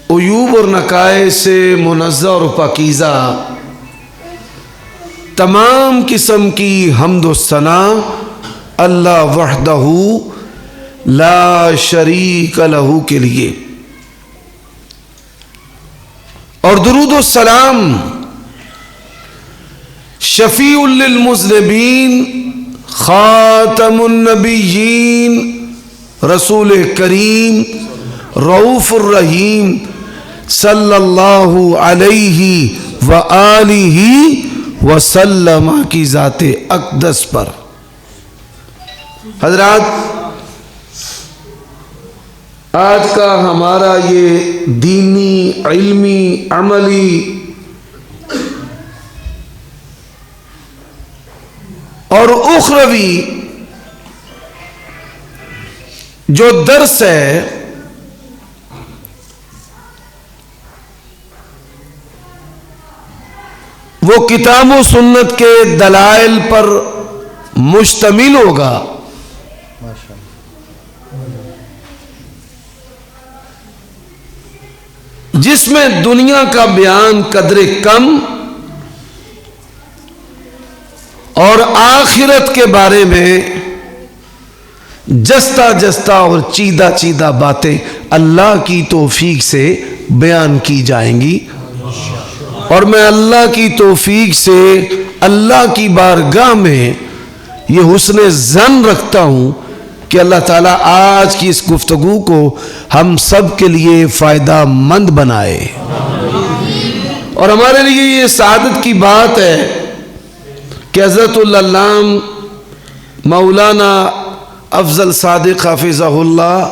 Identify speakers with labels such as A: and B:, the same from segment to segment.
A: عیوب اور نقائص سے منزہ اور پاکیزہ، تمام قسم کی حمد و ثنا اللہ وحدہ لا شریک لہ کے لیے، اور درود و سلام شفیع للمذنبین خاتم النبیین رسول کریم رؤوف الرحیم صلی اللہ علیہ وآلہ وسلم کی ذات اقدس پر۔ حضرات، آج کا ہمارا یہ دینی، علمی، عملی اور اخروی جو درس ہے، وہ کتاب و سنت کے دلائل پر مشتمل ہوگا، جس میں دنیا کا بیان قدر کم اور آخرت کے بارے میں جستا جستا اور چیدہ چیدہ باتیں اللہ کی توفیق سے بیان کی جائیں گی، اور میں اللہ کی توفیق سے اللہ کی بارگاہ میں یہ حسن ظن رکھتا ہوں کہ اللہ تعالیٰ آج کی اس گفتگو کو ہم سب کے لیے فائدہ مند بنائے، اور ہمارے لیے یہ سعادت کی بات ہے کہ حضرت العلامہ مولانا افضل صادق حافظہ اللہ،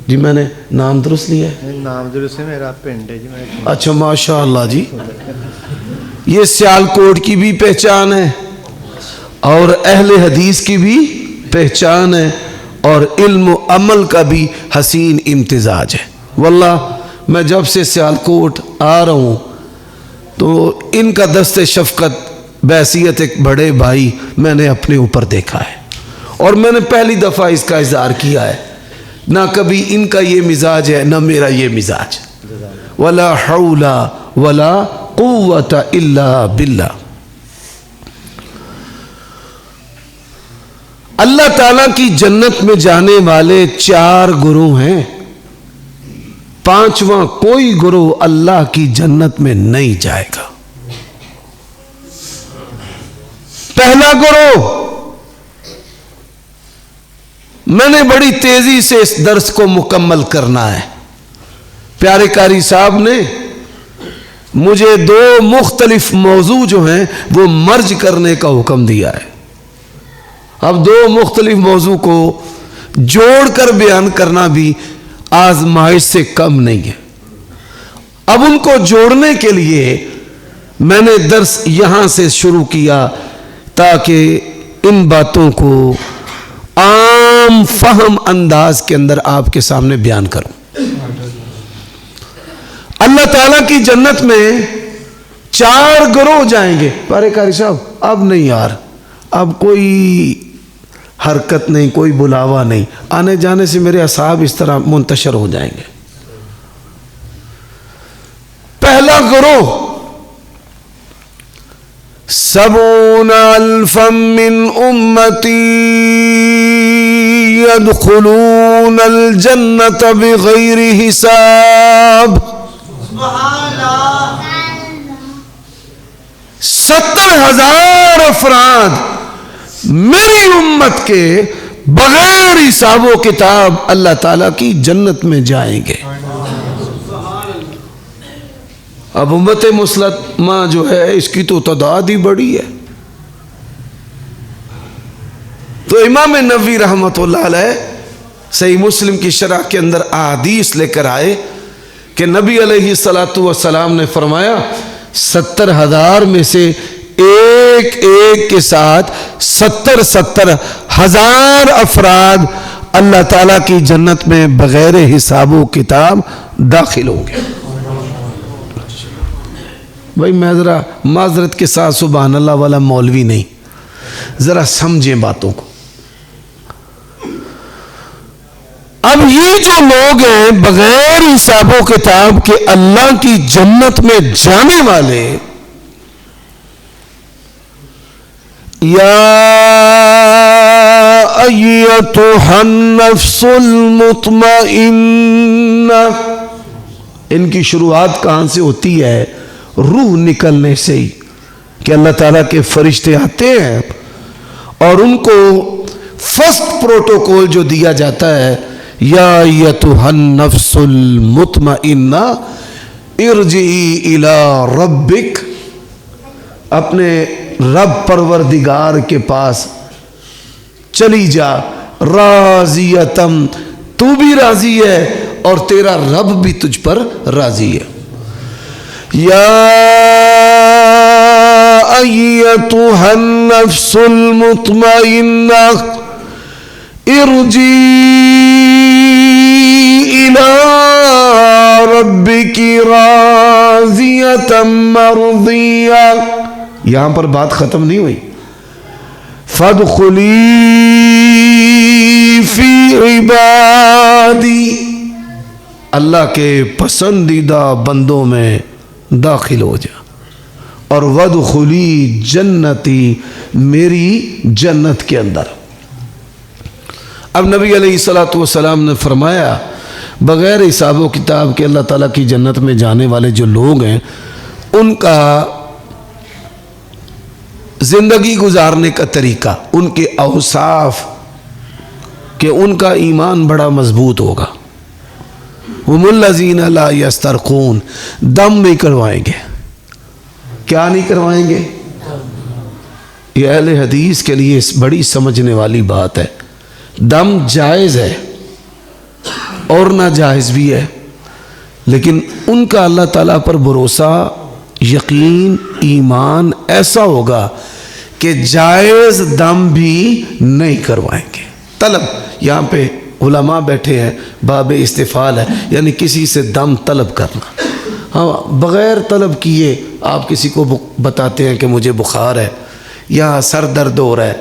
A: جی میں نے نام درست لیا ہے؟
B: نام درست ہے، میرا پنڈ ہے جی۔
A: اچھا، ماشاءاللہ جی، یہ سیالکوٹ کی بھی پہچان ہے اور اہل حدیث کی بھی پہچان ہے، اور علم و عمل کا بھی حسین امتزاج ہے۔ واللہ میں جب سے سیالکوٹ آ رہا ہوں تو ان کا دست شفقت بحیثیت ایک بڑے بھائی میں نے اپنے اوپر دیکھا ہے، اور میں نے پہلی دفعہ اس کا اظہار کیا ہے، نہ کبھی ان کا یہ مزاج ہے نہ میرا یہ مزاج، ولا حول ولا قوت الا باللہ۔ اللہ تعالیٰ کی جنت میں جانے والے 4 گروہ ہیں، 5واں کوئی گروہ اللہ کی جنت میں نہیں جائے گا۔ پہلا گروہ، میں نے بڑی تیزی سے اس درس کو مکمل کرنا ہے، پیارے قاری صاحب نے مجھے 2 مختلف موضوع جو ہیں وہ مرج کرنے کا حکم دیا ہے۔ اب 2 مختلف موضوع کو جوڑ کر بیان کرنا بھی آزمائش سے کم نہیں ہے۔ اب ان کو جوڑنے کے لیے میں نے درس یہاں سے شروع کیا تاکہ ان باتوں کو عام فہم انداز کے اندر آپ کے سامنے بیان کروں۔ اللہ تعالیٰ کی جنت میں 4 گروہ جائیں گے۔ پیارے قاری صاحب اب نہیں یار، اب کوئی حرکت نہیں، کوئی بلاوا نہیں، آنے جانے سے میرے اعصاب اس طرح منتشر ہو جائیں گے۔ پہلا گروہ 70 الفا من امتی يدخلون الجنت بغیر حساب۔ 70,000 افراد میری امت کے بغیر حساب و کتاب اللہ تعالیٰ کی جنت میں جائیں گے۔ اب امت مسلمہ جو ہے اس کی تو تعداد ہی بڑی ہے، تو امام نووی رحمۃ اللہ علیہ صحیح مسلم کی شرح کے اندر احادیث لے کر آئے کہ نبی علیہ الصلوۃ والسلام نے فرمایا 70,000 میں سے ایک ایک کے ساتھ 70,000 افراد اللہ تعالیٰ کی جنت میں بغیر حساب و کتاب داخل ہوں گے۔ بھائی میں ذرا معذرت کے ساتھ سبحان اللہ والا مولوی نہیں، ذرا سمجھیں باتوں کو۔ اب یہ جو لوگ ہیں بغیر حساب و کتاب کے اللہ کی جنت میں جانے والے، یا ایتھا النفس المطمئنہ، ان کی شروعات کہاں سے ہوتی ہے؟ روح نکلنے سے ہی، کہ اللہ تعالیٰ کے فرشتے آتے ہیں اور ان کو فرسٹ پروٹوکول جو دیا جاتا ہے، یا ایتھا النفس المطمئنہ ارجعی الی ربک، اپنے رب پروردگار کے پاس چلی جا، راضیتم، تو بھی راضی ہے اور تیرا رب بھی تجھ پر راضی ہے۔ یا ایتھا النفس المطمئنہ ارجعی الی ربک راضیۃ مرضیہ۔ یہاں پر بات ختم نہیں ہوئی، فادخلی فی عبادی، اللہ کے پسندیدہ بندوں میں داخل ہو جا، اور وادخلی جنتی، میری جنت کے اندر۔ اب نبی علیہ الصلوۃ والسلام نے فرمایا بغیر حساب و کتاب کے اللہ تعالیٰ کی جنت میں جانے والے جو لوگ ہیں، ان کا زندگی گزارنے کا طریقہ، ان کے اوصاف، کہ ان کا ایمان بڑا مضبوط ہوگا۔ ہم الذین لا یسترقون، دم نہیں کروائیں گے۔ کیا نہیں کروائیں گے؟ یہ اہل حدیث کے لیے بڑی سمجھنے والی بات ہے۔ دم جائز ہے اور ناجائز بھی ہے، لیکن ان کا اللہ تعالیٰ پر بھروسہ، یقین، ایمان ایسا ہوگا کہ جائز دم بھی نہیں کروائیں گے۔ طلب، یہاں پہ علماء بیٹھے ہیں، باب استفعال ہے، یعنی کسی سے دم طلب کرنا۔ ہاں، بغیر طلب کیے آپ کسی کو بتاتے ہیں کہ مجھے بخار ہے یا سر درد ہو رہا ہے،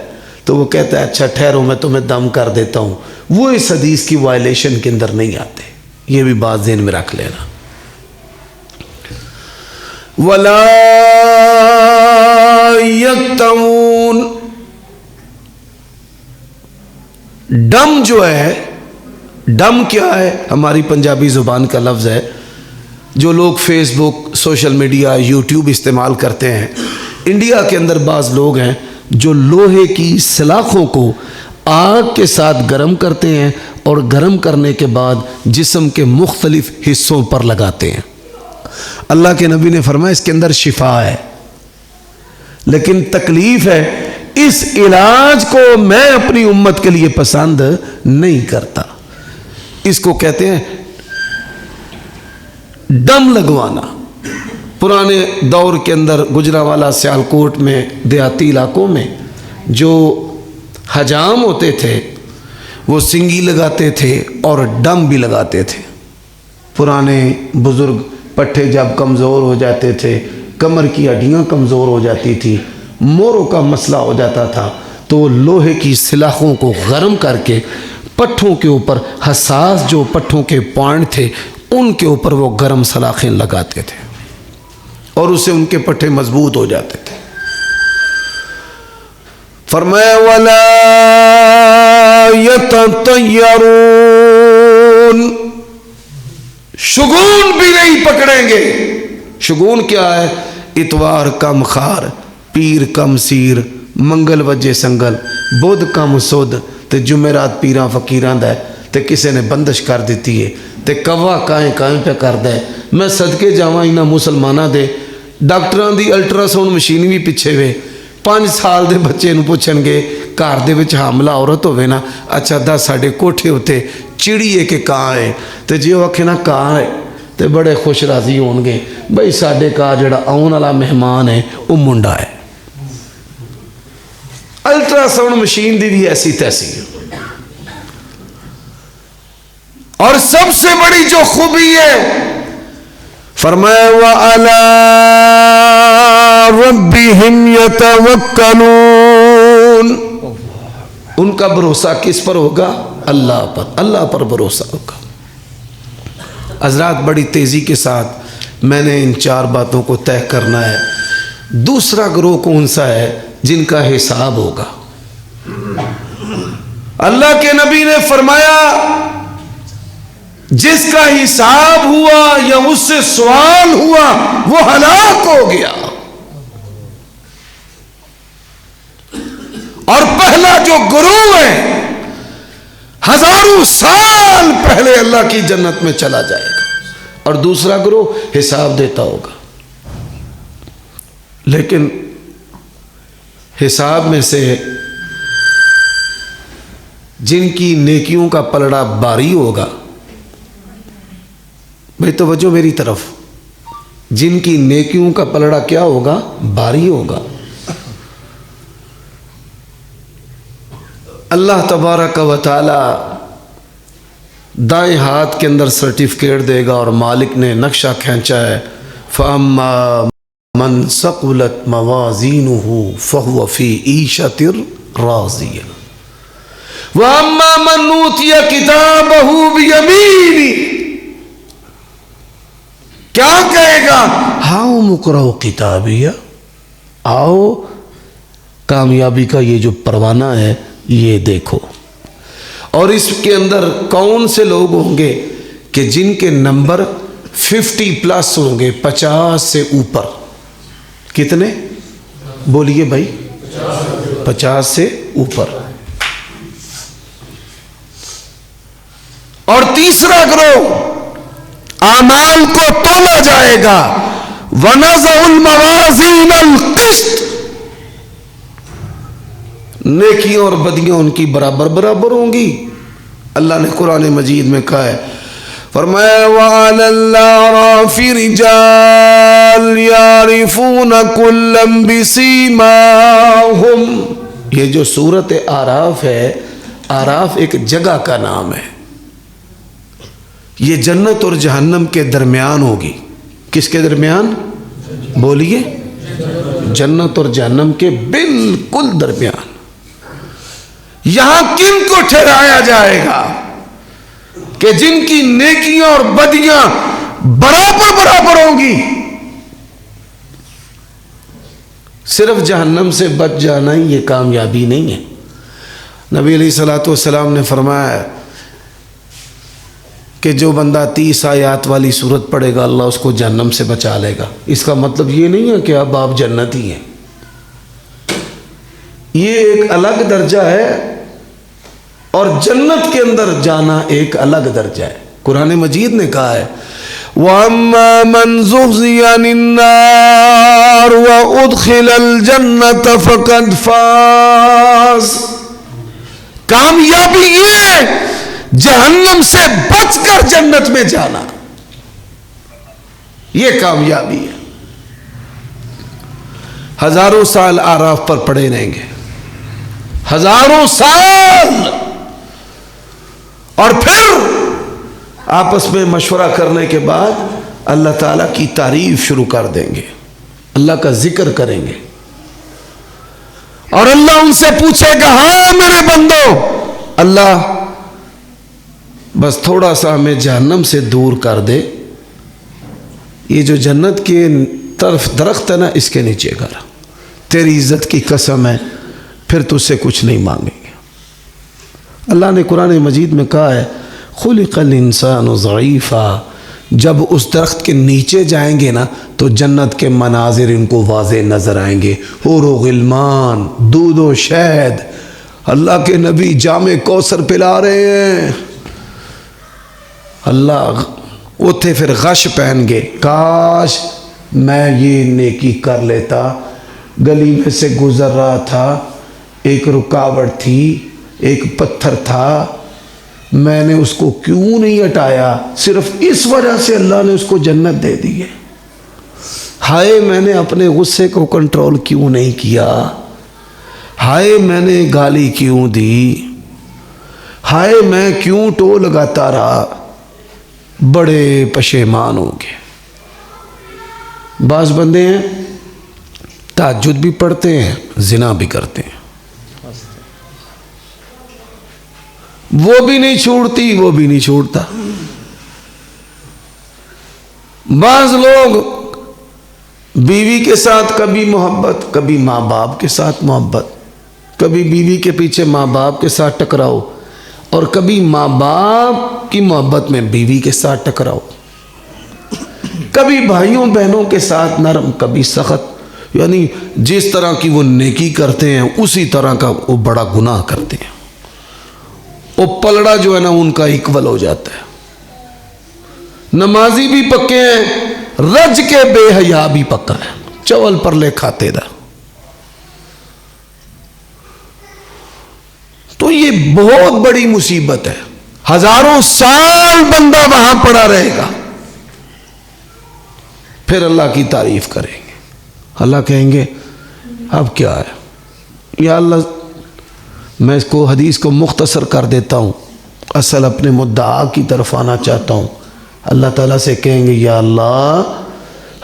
A: تو وہ کہتا ہے اچھا ٹھہرو میں تمہیں دم کر دیتا ہوں، وہ اس حدیث کی وائلیشن کے اندر نہیں آتے۔ یہ بھی بات ذہن میں رکھ لینا۔ وَلَا يَكْتَمُونَ، ڈم جو ہے، ڈم کیا ہے؟ ہماری پنجابی زبان کا لفظ ہے۔ جو لوگ فیس بک، سوشل میڈیا، یوٹیوب استعمال کرتے ہیں، انڈیا کے اندر بعض لوگ ہیں جو لوہے کی سلاخوں کو آگ کے ساتھ گرم کرتے ہیں اور گرم کرنے کے بعد جسم کے مختلف حصوں پر لگاتے ہیں۔ اللہ کے نبی نے فرمایا اس کے اندر شفا ہے، لیکن تکلیف ہے۔ اس علاج کو میں اپنی امت کے لیے پسند نہیں کرتا۔ اس کو کہتے ہیں دم لگوانا۔ پرانے دور کے اندر گجرانوالہ، سیالکوٹ میں، دیہاتی علاقوں میں جو حجام ہوتے تھے وہ سنگی لگاتے تھے اور ڈم بھی لگاتے تھے۔ پرانے بزرگ پٹھے جب کمزور ہو جاتے تھے، کمر کی ہڈیاں کمزور ہو جاتی تھی، موروں کا مسئلہ ہو جاتا تھا، تو لوہے کی سلاخوں کو گرم کر کے پٹھوں کے اوپر، حساس جو پٹھوں کے پوائنٹ تھے ان کے اوپر وہ گرم سلاخیں لگاتے تھے، اور اس سے ان کے پٹھے مضبوط ہو جاتے تھے۔ فرمایا وَلَا يَتَطَيَّرُونَ، شگون بھی نہیں پکڑیں گے۔ شگون کیا ہے؟ اتوار کم خار، پیر کم سیر، منگل وجے سنگل، بدھ کم سود، تے جمعرات پیراں فقیراں دا ہے، تے کسے نے بندش کر دیتی ہے، تے کوا کائیں کائیں پہ کر دے۔ میں صدقے جاواں انہاں مسلماناں دے، ڈاکٹراں دی الٹرا ساؤنڈ مشین بھی پیچھے وے، 5 سال دے بچے نو پوچھن گے، گھر دے وچ حاملہ عورت ہوے نا، اچھا دس ساڈے کوٹھے ہوتے چڑی ہے کہ کاں ہے، تے جے وہ آکھے نا کاں ہے تے بڑے خوش راضی ہون گے، بھئی ساڈے کا جڑا آن والا مہمان ہے وہ منڈا ہے۔ الٹرا ساؤنڈ مشین دی بھی ایسی تیسی ہے۔ اور سب سے بڑی جو خوبی ہے، فرمایا وَعَلَىٰ رَبِّهِمْ يَتَوَكَّلُونَ، ان کا بھروسہ کس پر ہوگا؟ اللہ پر بھروسہ ہوگا۔ حضرات بڑی تیزی کے ساتھ میں نے ان 4 باتوں کو طے کرنا ہے۔ دوسرا گروہ کون سا ہے؟ جن کا حساب ہوگا۔ اللہ کے نبی نے فرمایا جس کا حساب ہوا یا اس سے سوال ہوا وہ ہلاک ہو گیا۔ اور پہلا جو گروہ ہے ہزاروں سال پہلے اللہ کی جنت میں چلا جائے گا، اور دوسرا گروہ حساب دیتا ہوگا۔ لیکن حساب میں سے جن کی نیکیوں کا پلڑا باری ہوگا، بھائی توجہ میری طرف، جن کی نیکیوں کا پلڑا کیا ہوگا؟ باری ہوگا۔ اللہ تبارک و تعالی دائیں ہاتھ کے اندر سرٹیفکیٹ دے گا، اور مالک نے نقشہ کھینچا ہے، فَأَمَّا مَنْ ثَقُلَتْ مَوَازِينُهُ فَهُوَ فِي عِيشَةٍ رَاضِيَةٍ وَأَمَّا مَنْ أُوتِيَ كِتَابَهُ بِيَمِينِهِ، کیا کہے گا؟ ہاؤ مقرؤ کتابیہ، آؤ کامیابی کا یہ جو پروانہ ہے یہ دیکھو۔ اور اس کے اندر کون سے لوگ ہوں گے کہ جن کے نمبر 50+ ہوں گے، 50 سے اوپر۔ کتنے بولیے بھائی؟ 50 سے اوپر۔ اور تیسرا گروہ اعمال کو تولا جائے گا، وَنَزَعُ الْمَوَازِينَ الْقِسْطَ، نیکیاں اور بدیاں ان کی برابر ہوں گی۔ اللہ نے قرآن مجید میں کہا ہے، فرمایا وَعَلَى الْأَعْرَافِ رِجَالٌ يَعْرِفُونَ كُلًّا بِسِيمَاهُمْ۔ یہ جو سورت اعراف ہے، اعراف ایک جگہ کا نام ہے، یہ جنت اور جہنم کے درمیان ہوگی۔ کس کے درمیان؟ بولیے، جنت اور جہنم کے بالکل درمیان۔ یہاں کن کو ٹھہرایا جائے گا کہ جن کی نیکیاں اور بدیاں برابر ہوں گی۔ صرف جہنم سے بچ جانا ہی یہ کامیابی نہیں ہے۔ نبی علیہ الصلوۃ والسلام نے فرمایا کہ جو بندہ 30 آیات والی سورت پڑھے گا اللہ اس کو جہنم سے بچا لے گا۔ اس کا مطلب یہ نہیں ہے کہ اب آپ جنتی ہیں، یہ ایک الگ درجہ ہے، اور جنت کے اندر جانا ایک الگ درجہ ہے۔ قرآن مجید نے کہا ہے وَأَمَّا مَنْ زُحْزِحَ عَنِ النَّارِ وَأُدْخِلَ الْجَنَّةَ فَقَدْ فَازَ، کامیابی یہ جہنم سے بچ کر جنت میں جانا، یہ کامیابی ہے۔ ہزاروں سال اعراف پر پڑے رہیں گے، ہزاروں سال، اور پھر آپس میں مشورہ کرنے کے بعد اللہ تعالیٰ کی تعریف شروع کر دیں گے، اللہ کا ذکر کریں گے، اور اللہ ان سے پوچھے گا ہاں میرے بندو، اللہ بس تھوڑا سا ہمیں جہنم سے دور کر دے، یہ جو جنت کے طرف درخت ہے نا اس کے نیچے کر، تیری عزت کی قسم ہے پھر تجھ سے کچھ نہیں مانگیں گے۔ اللہ نے قرآن مجید میں کہا ہے خلق الانسان ضعیفا، جب اس درخت کے نیچے جائیں گے نا تو جنت کے مناظر ان کو واضح نظر آئیں گے، حور و غلمان، دودھ و شہد، اللہ کے نبی جام کوثر پلا رہے ہیں، اللہ اتھے پھر غش پہن گے، کاش میں یہ نیکی کر لیتا، گلی میں سے گزر رہا تھا، ایک رکاوٹ تھی، ایک پتھر تھا، میں نے اس کو کیوں نہیں ہٹایا، صرف اس وجہ سے اللہ نے اس کو جنت دے دی ہے، ہائے میں نے اپنے غصے کو کنٹرول کیوں نہیں کیا، ہائے میں نے گالی کیوں دی، ہائے میں کیوں ٹو لگاتا رہا، بڑے پشیمان ہوں گے۔ بعض بندے ہیں تہجد بھی پڑھتے ہیں، زنا بھی کرتے ہیں، وہ بھی نہیں چھوڑتی وہ بھی نہیں چھوڑتا. بعض لوگ بیوی کے ساتھ کبھی محبت, کبھی ماں باپ کے ساتھ محبت, کبھی بیوی کے پیچھے ماں باپ کے ساتھ ٹکراؤ, اور کبھی ماں باپ کی محبت میں بیوی کے ساتھ ٹکراؤ, کبھی بھائیوں بہنوں کے ساتھ نرم کبھی سخت. یعنی جس طرح کی وہ نیکی کرتے ہیں اسی طرح کا وہ بڑا گناہ کرتے ہیں. وہ پلڑا جو ہے نا ان کا ایکول ہو جاتا ہے. نمازی بھی پکے ہیں, رج کے بے حیا بھی پکا ہے, چول پر لے کھاتے دا. تو یہ بہت بڑی مصیبت ہے. ہزاروں سال بندہ وہاں پڑا رہے گا, پھر اللہ کی تعریف کریں گے. اللہ کہیں گے اب کیا ہے, یا اللہ میں اس کو حدیث کو مختصر کر دیتا ہوں, اصل اپنے مدعا کی طرف آنا چاہتا ہوں. اللہ تعالیٰ سے کہیں گے یا اللہ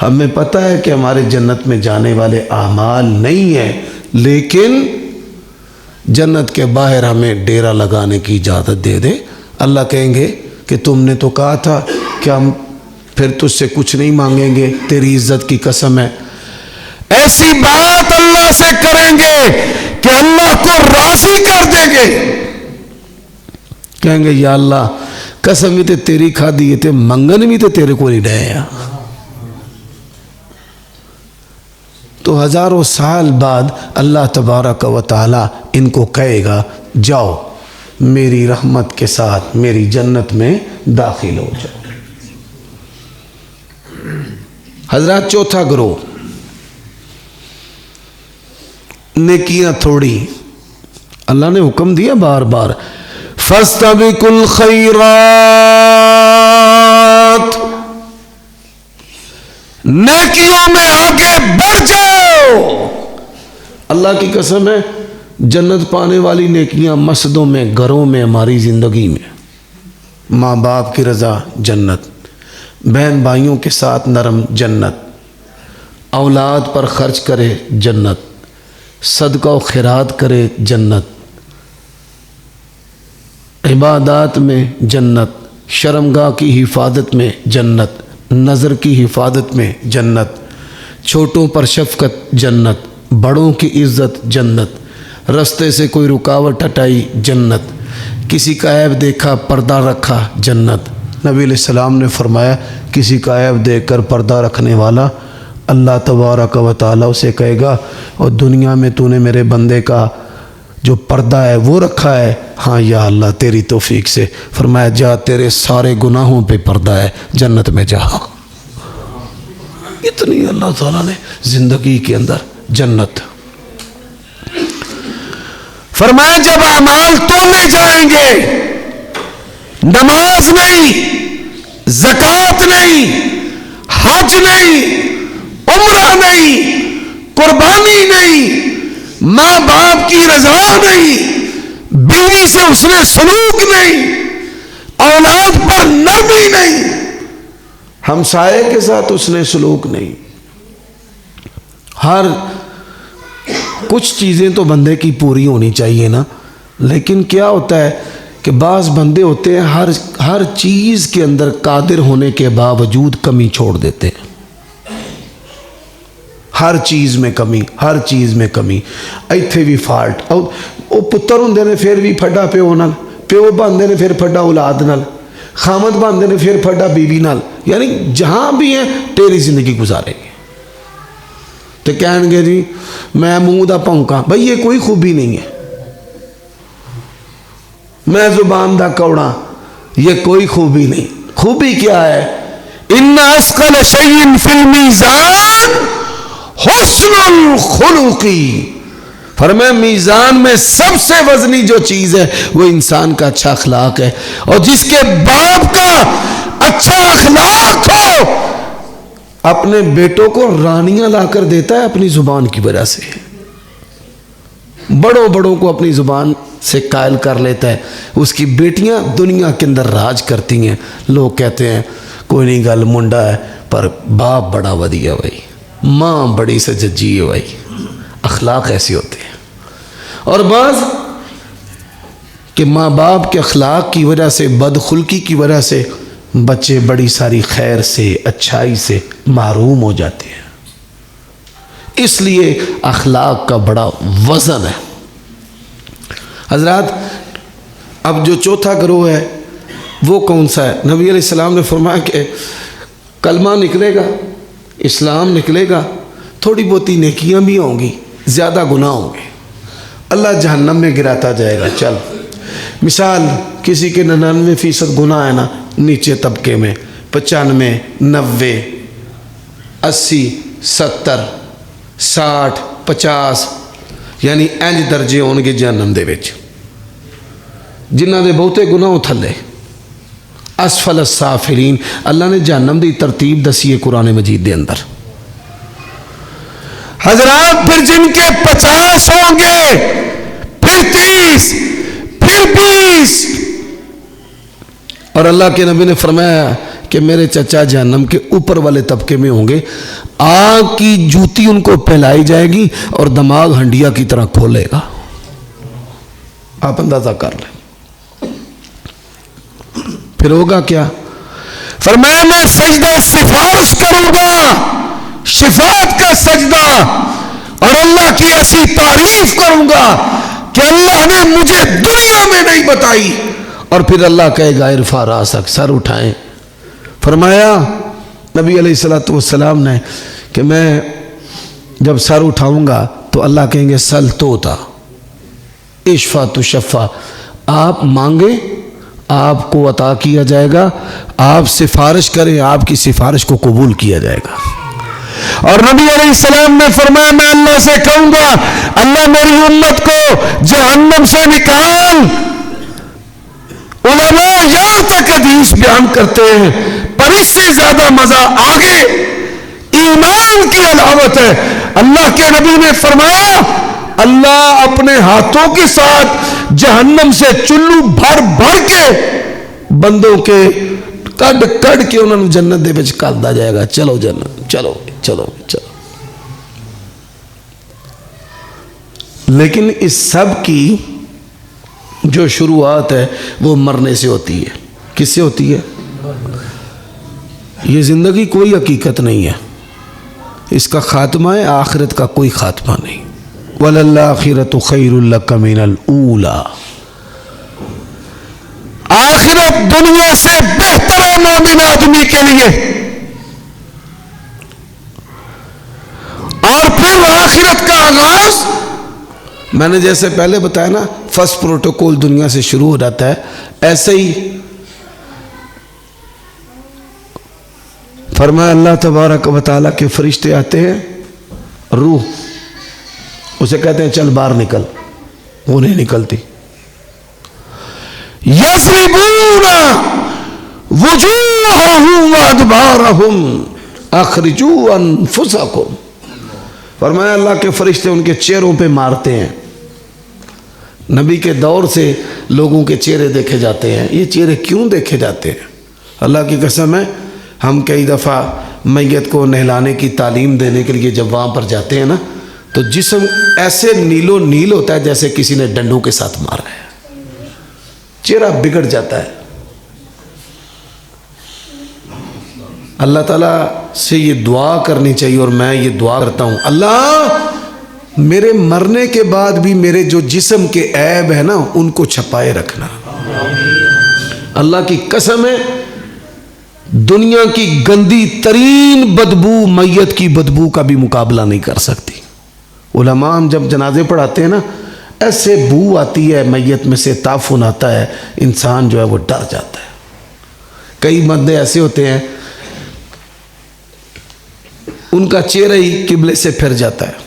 A: ہمیں پتہ ہے کہ ہمارے جنت میں جانے والے اعمال نہیں ہیں, لیکن جنت کے باہر ہمیں ڈیرا لگانے کی اجازت دے دے. اللہ کہیں گے کہ تم نے تو کہا تھا کہ ہم پھر تجھ سے کچھ نہیں مانگیں گے, تیری عزت کی قسم ہے. ایسی بات اللہ سے کریں گے کہ اللہ کو راضی کر دیں گے. کہیں گے یا اللہ قسم بھی تے تیری کھا دیے تھے, منگن بھی تے تیرے کو نہیں ڈے. تو ہزاروں سال بعد اللہ تبارک و تعالی ان کو کہے گا جاؤ میری رحمت کے ساتھ میری جنت میں داخل ہو جاؤ. حضرات چوتھا گروہ, نیکیاں تھوڑی. اللہ نے حکم دیا بار بار فاستبقوا الخیرات, نیکیوں میں آگے بڑھ جاؤ. اللہ کی قسم ہے جنت پانے والی نیکیاں مسجدوں میں, گھروں میں, ہماری زندگی میں. ماں باپ کی رضا جنت, بہن بھائیوں کے ساتھ نرم جنت, اولاد پر خرچ کرے جنت, صدقہ و خیرات کرے جنت, عبادات میں جنت, شرمگاہ کی حفاظت میں جنت, نظر کی حفاظت میں جنت, چھوٹوں پر شفقت جنت, بڑوں کی عزت جنت, رستے سے کوئی رکاوٹ ہٹائی جنت, کسی کا عیب دیکھا پردہ رکھا جنت. نبی علیہ السلام نے فرمایا کسی کا عیب دیکھ کر پردہ رکھنے والا اللہ تبارک و تعالیٰ اسے کہے گا اور دنیا میں تو نے میرے بندے کا جو پردہ ہے وہ رکھا ہے. ہاں یا اللہ تیری توفیق سے. فرمایا جا تیرے سارے گناہوں پہ پردہ ہے, جنت میں جا. اتنی اللہ تعالیٰ نے زندگی کے اندر جنت. فرمایا جب اعمال تولے جائیں گے, نماز نہیں, زکوٰۃ نہیں, حج نہیں, عمرہ نہیں, قربانی نہیں, ماں باپ کی رضا نہیں, بیوی سے اس نے سلوک نہیں, اولاد پر نرمی نہیں, ہمسائے کے ساتھ اس نے سلوک نہیں. ہر کچھ چیزیں تو بندے کی پوری ہونی چاہیے نا, لیکن کیا ہوتا ہے کہ بعض بندے ہوتے ہیں ہر چیز کے اندر قادر ہونے کے باوجود کمی چھوڑ دیتے ہیں. ہر چیز میں کمی, ہر چیز میں کمی. ایتھے بھی فالٹ. وہ پتر ہوندے نے پھر بھی پھڈا پیو نال, پیو باندھے نے پھر پھڈا اولاد نال, خامد باندھے نے پھر پھڈا بیوی نال. یعنی جہاں بھی ہیں تیری زندگی گزاریں گے. تو کہیں گے جی میں منہ دا پونکا, بھئی یہ کوئی خوبی نہیں ہے. میں زبان دا کوڑا, یہ کوئی خوبی نہیں. خوبی کیا ہے؟ ان اثقل شیء فی المیزان حسن الخلقی. فرمایا میزان میں سب سے وزنی جو چیز ہے وہ انسان کا اچھا اخلاق ہے, اور جس کے باپ کا اچھا اخلاق ہو اپنے بیٹوں کو رانیاں لا کر دیتا ہے اپنی زبان کی وجہ سے. بڑوں کو اپنی زبان سے قائل کر لیتا ہے. اس کی بیٹیاں دنیا کے اندر راج کرتی ہیں. لوگ کہتے ہیں کوئی نہیں گل منڈا ہے پر باپ بڑا ودیا بھائی, ماں بڑی سججی ہے بھائی. اخلاق ایسے ہوتے ہیں. اور بعض کہ ماں باپ کے اخلاق کی وجہ سے، بدخلقی کی وجہ سے بچے بڑی ساری خیر سے، اچھائی سے محروم ہو جاتے ہیں۔ اس لیے اخلاق کا بڑا وزن ہے۔ حضرات اب جو چوتھا گروہ ہے وہ کون سا ہے؟ نبی علیہ السلام نے فرمایا کہ کلمہ نکلے گا، اسلام نکلے گا، تھوڑی بہتی نیکیاں بھی ہوں گی، زیادہ گناہ ہوں گے، اللہ جہنم میں گراتا جائے گا۔ چل مثال کسی کے 99% گناہ ہے نا، نیچے طبقے میں 95، 90، 80، 70، 60، 50 یعنی انج درجے ہون گے جہنم دے وچ، جنہاں دے بہتے گناہ تھلے اسفل السافلین۔ اللہ نے جہنم دی ترتیب دسی ہے قرآن مجید دے اندر۔ حضرات پھر جن کے 50 ہوں گے، پھر 30، پھر 20، اور اللہ کے نبی نے فرمایا کہ میرے چچا جہنم کے اوپر والے طبقے میں ہوں گے، آگ کی جوتی ان کو پھیلائی جائے گی اور دماغ ہنڈیا کی طرح کھولے گا۔ آپ اندازہ کر لیں پھر ہوگا کیا؟ فرمایا میں سجدہ سفارش کروں گا، شفاعت کا سجدہ، اور اللہ کی ایسی تعریف کروں گا کہ اللہ نے مجھے دنیا میں نہیں بتائی، اور پھر اللہ کہے گا ارفع راسک، سر اٹھائیں۔ فرمایا نبی علیہ السلام نے کہ میں جب سر اٹھاؤں گا تو اللہ کہیں گے سل توتا اشفا تشفا، آپ مانگے آپ کو عطا کیا جائے گا، آپ سفارش کریں آپ کی سفارش کو قبول کیا جائے گا۔ اور نبی علیہ السلام نے فرمایا میں اللہ سے کہوں گا اللہ میری امت کو جہنم سے نکال۔ علماء یہاں تک حدیث بیان کرتے ہیں، پر اس سے زیادہ مزہ آگے ایمان کی علامت ہے۔ اللہ کے نبی نے فرمایا اللہ اپنے ہاتھوں کے ساتھ جہنم سے چلو بھر بھر کے بندوں کے کڈ کڈ کے انہوں نے جنت دے وچ کھالدا جائے گا، چلو جنت، چلو چلو چلو۔ لیکن اس سب کی جو شروعات ہے وہ مرنے سے ہوتی ہے۔ کس سے ہوتی ہے؟ یہ زندگی کوئی حقیقت نہیں ہے، اس کا خاتمہ ہے آخرت کا کوئی خاتمہ نہیں۔ وَلَلْآخِرَةُ خَيْرٌ لَكَ مِنَ الْأُولَى، آخرت دنیا سے بہتر ہے مومن آدمی کے لیے۔ اور پھر آخرت کا آغاز میں نے جیسے پہلے بتایا نا، فرسٹ پروٹوکول دنیا سے شروع ہو جاتا ہے، ایسے ہی فرمایا اللہ تبارک و تعالیٰ کے فرشتے آتے ہیں، روح اسے کہتے ہیں چل باہر نکل، وہ نہیں نکلتی۔ یضربون وجوہہم وادبارہم اخرجوا انفسکم، فرمایا اللہ کے فرشتے ان کے چہروں پہ مارتے ہیں۔ نبی کے دور سے لوگوں کے چہرے دیکھے جاتے ہیں۔ یہ چہرے کیوں دیکھے جاتے ہیں؟ اللہ کی قسم ہے ہم کئی دفعہ میت کو نہلانے کی تعلیم دینے کے لیے جب وہاں پر جاتے ہیں نا تو جسم ایسے نیلو نیل ہوتا ہے جیسے کسی نے ڈنڈوں کے ساتھ مارا ہے، چہرہ بگڑ جاتا ہے۔ اللہ تعالیٰ سے یہ دعا کرنی چاہیے، اور میں یہ دعا کرتا ہوں اللہ میرے مرنے کے بعد بھی میرے جو جسم کے عیب ہے نا ان کو چھپائے رکھنا۔ اللہ کی قسم ہے دنیا کی گندی ترین بدبو میت کی بدبو کا بھی مقابلہ نہیں کر سکتی۔ علماء ہم جب جنازے پڑھاتے ہیں نا ایسے بو آتی ہے میت میں سے، تعفن آتا ہے، انسان جو ہے وہ ڈر جاتا ہے۔ کئی بندے ایسے ہوتے ہیں ان کا چہرہ ہی قبلے سے پھر جاتا ہے،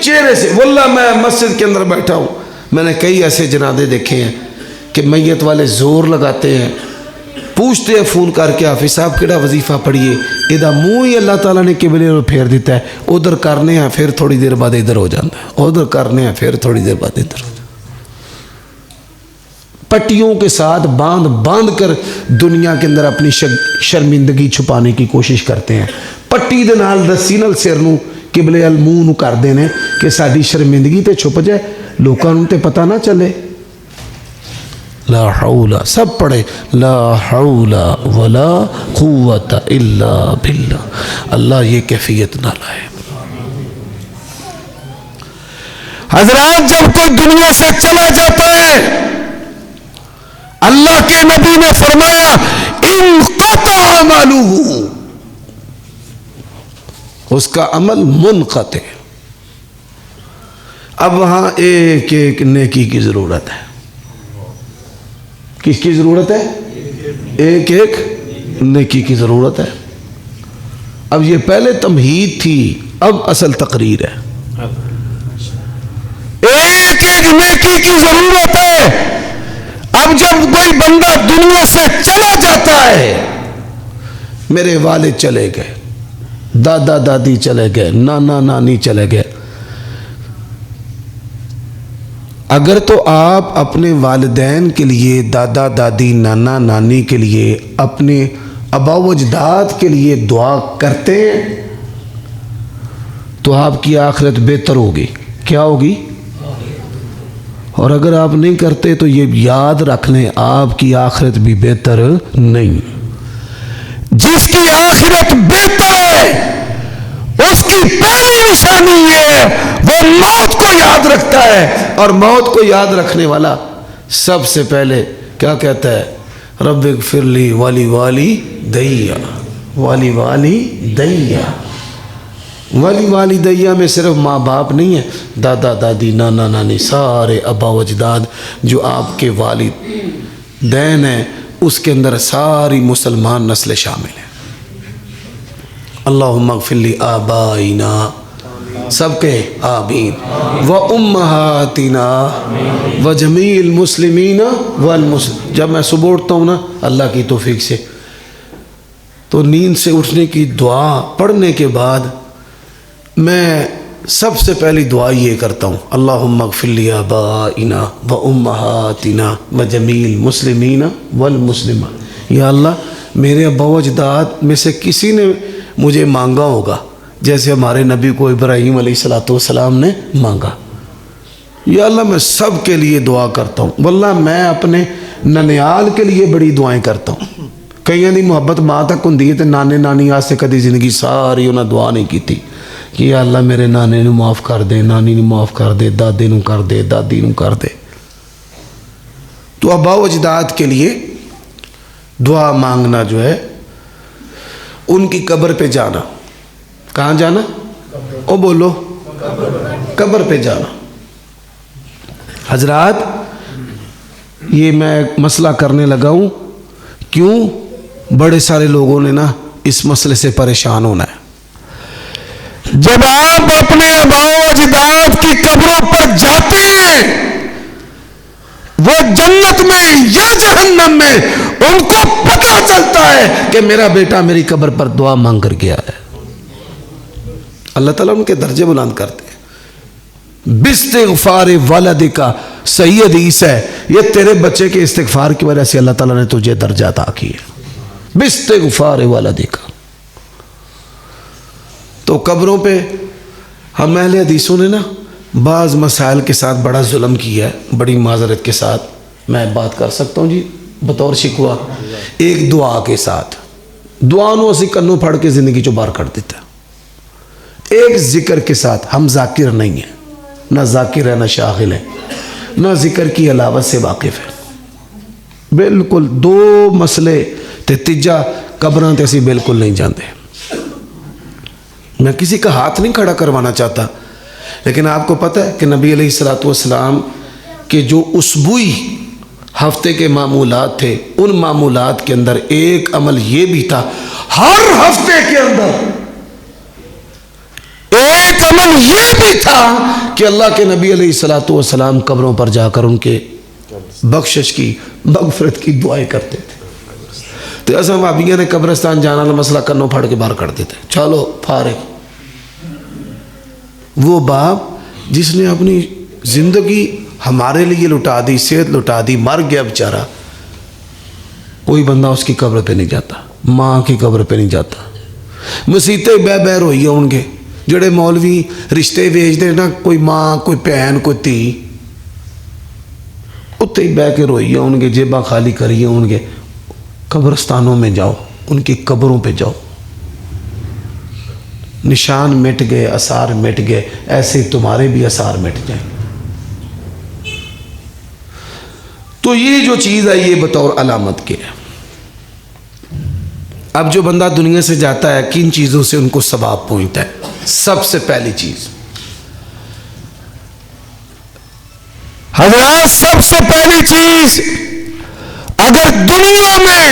A: چہرے سے۔ واللہ میں مسجد کے اندر بیٹھا ہوں، میں نے کئی ایسے جنازے دیکھے ہیں کہ میت والے زور لگاتے ہیں، پوچھتے ہیں فون کر کے حافظ صاحب کیڑا وظیفہ پڑھیے، یہ منہ ہی اللہ تعالیٰ نے قبلے میں پھیر دیتا ہے، ادھر کرنے ہیں پھر تھوڑی دیر بعد ادھر ہو جاتا ہے، ادھر کرنے ہیں پھر تھوڑی دیر بعد ادھر ہو جاتا ہے۔ پٹیوں کے ساتھ باندھ باندھ کر دنیا کے اندر اپنی شرمندگی چھپانے کی کوشش کرتے ہیں، پٹی دے نال رسی نال سر نو قبلے ال منہ نو کر دینے کہ ساری شرمندگی تے چھپ جائے، لوکاں نوں تے پتہ نہ چلے۔ لا حول, سب پڑھے لا حول ولا قوت الا باللہ. اللہ یہ کیفیت نہ لائے. حضرات جب کوئی دنیا سے چلا جاتا ہے اللہ کے نبی نے فرمایا انقطع عملہ, اس کا عمل منقطع. اب وہاں ایک ایک نیکی کی ضرورت ہے. کس کی ضرورت ہے؟ ایک ایک نیکی کی ضرورت ہے. اب یہ پہلے تمہید تھی, اب اصل تقریر ہے. ایک ایک نیکی کی ضرورت ہے. اب جب کوئی بندہ دنیا سے چلا جاتا ہے, میرے والد چلے گئے, دادا دادی چلے گئے, نانا نانی چلے گئے, اگر تو آپ اپنے والدین کے لیے, دادا دادی نانا نانی کے لیے, اپنے آبا و اجداد کے لیے دعا کرتے ہیں تو آپ کی آخرت بہتر ہوگی. کیا ہوگی؟ اور اگر آپ نہیں کرتے تو یہ یاد رکھ لیں آپ کی آخرت بھی بہتر نہیں. جس کی آخرت بہتر ہے اس کی پہلی نشانی یہ ہے وہ موت کو یاد رکھتا ہے. اور موت کو یاد رکھنے والا سب سے پہلے کیا کہتا ہے؟ رب اغفر لی والی والی دیا, والی والی دیا. والی والی دیا میں صرف ماں باپ نہیں ہے, دادا دادی نانا نانی سارے آبا و اجداد جو آپ کے والدین ہیں, اس کے اندر ساری مسلمان نسلیں شامل ہیں. اللہم اغفر لی آبائنا, سب کے آمین, و امہاتنا و جمیع المسلمین والمسلمین. جب میں صبح اٹھتا ہوں نا اللہ کی توفیق سے, تو نیند سے اٹھنے کی دعا پڑھنے کے بعد میں سب سے پہلی دعا یہ کرتا ہوں, اللہم اغفر لی آبائنا و امہاتنا و جمیع المسلمین والمسلمات. یا اللہ میرے ابا و اجداد میں سے کسی نے مجھے مانگا ہوگا جیسے ہمارے نبی کو ابراہیم علیہ السلام نے مانگا, یا اللہ میں سب کے لیے دعا کرتا ہوں. واللہ میں اپنے ننیال کے لیے بڑی دعائیں کرتا ہوں. کئیاں دی محبت ماں تک ہوندی ہے تے نانے نانی واسطے کدی زندگی ساری انہاں دعا نہیں کیتی کہ یا اللہ میرے نانے نو معاف کر دے, نانی نو معاف کر دے, دادے نو کر دے, دادی نو کر دے. تو آبا و اجداد کے لیے دعا مانگنا جو ہے, ان کی قبر پہ جانا. کہاں جانا؟ او بولو, قبر پہ جانا. حضرات یہ میں مسئلہ کرنے لگا ہوں, کیوں؟ بڑے سارے لوگوں نے نا اس مسئلے سے پریشان ہونا ہے. جب آپ اپنے آبا و اجداد کی قبروں پر جاتے ہیں, وہ جنت میں یا جہنم میں, ان کو پتہ چلتا ہے کہ میرا بیٹا میری قبر پر دعا مانگ کر گیا ہے. اللہ تعالیٰ ان کے درجے بلند کرتے ہیں. باستغفار والدک, صحیح حدیث ہے, یہ تیرے بچے کے استغفار کی وجہ سے اللہ تعالیٰ نے تجھے درجہ عطا کیا. باستغفار والدک. تو قبروں پہ ہم اہل حدیثوں نے نا بعض مسائل کے ساتھ بڑا ظلم کیا ہے. بڑی معذرت کے ساتھ میں بات کر سکتا ہوں جی بطور شکوہ. ایک دعا کے ساتھ, دعا نو اسی کنوں پھڑ کے زندگی چو باہر کر دیتا ہے. ایک ذکر کے ساتھ, ہم ذاکر نہیں ہیں, نہ ذاکر ہے نہ شاغل ہے, نہ ذکر کی علاوت سے واقف ہے. بالکل دو مسئلے تے تیجا قبراں تے اسی بالکل نہیں جانتے. میں کسی کا ہاتھ نہیں کھڑا کروانا چاہتا, لیکن آپ کو پتہ ہے کہ نبی علیہ السلام کے جو اسبوعی ہفتے کے معمولات تھے, ان معمولات کے اندر ایک عمل یہ بھی تھا, ہر ہفتے کے اندر ایک عمل یہ بھی تھا کہ اللہ کے نبی علیہ السلام قبروں پر جا کر ان کے بخشش کی, مغفرت کی دعائیں کرتے تھے. تو ایسا وہابیوں نے قبرستان جانا والا مسئلہ کنوں پھاڑ کے باہر کر دیتے, چلو فارغ. وہ باپ جس نے اپنی زندگی ہمارے لیے لٹا دی, صحت لٹا دی, مر گیا بیچارہ, کوئی بندہ اس کی قبر پہ نہیں جاتا, ماں کی قبر پہ نہیں جاتا. مسیتیں بے بیر ہوئی ہوں گے, جڑے مولوی رشتے بھیج دے نا, کوئی ماں کوئی بہن کوئی تھی, اتنے ہی بہ کے روئی ہون گے, جیباں خالی کری ہون گے. قبرستانوں میں جاؤ, ان کی قبروں پہ جاؤ, نشان مٹ گئے, آثار مٹ گئے, ایسے تمہارے بھی آثار مٹ جائیں. تو یہ جو چیز ہے یہ بطور علامت کے ہے. اب جو بندہ دنیا سے جاتا ہے کن چیزوں سے ان کو ثواب پہنچتا ہے؟ سب سے پہلی چیز حضرات, سب سے پہلی چیز, اگر دنیا میں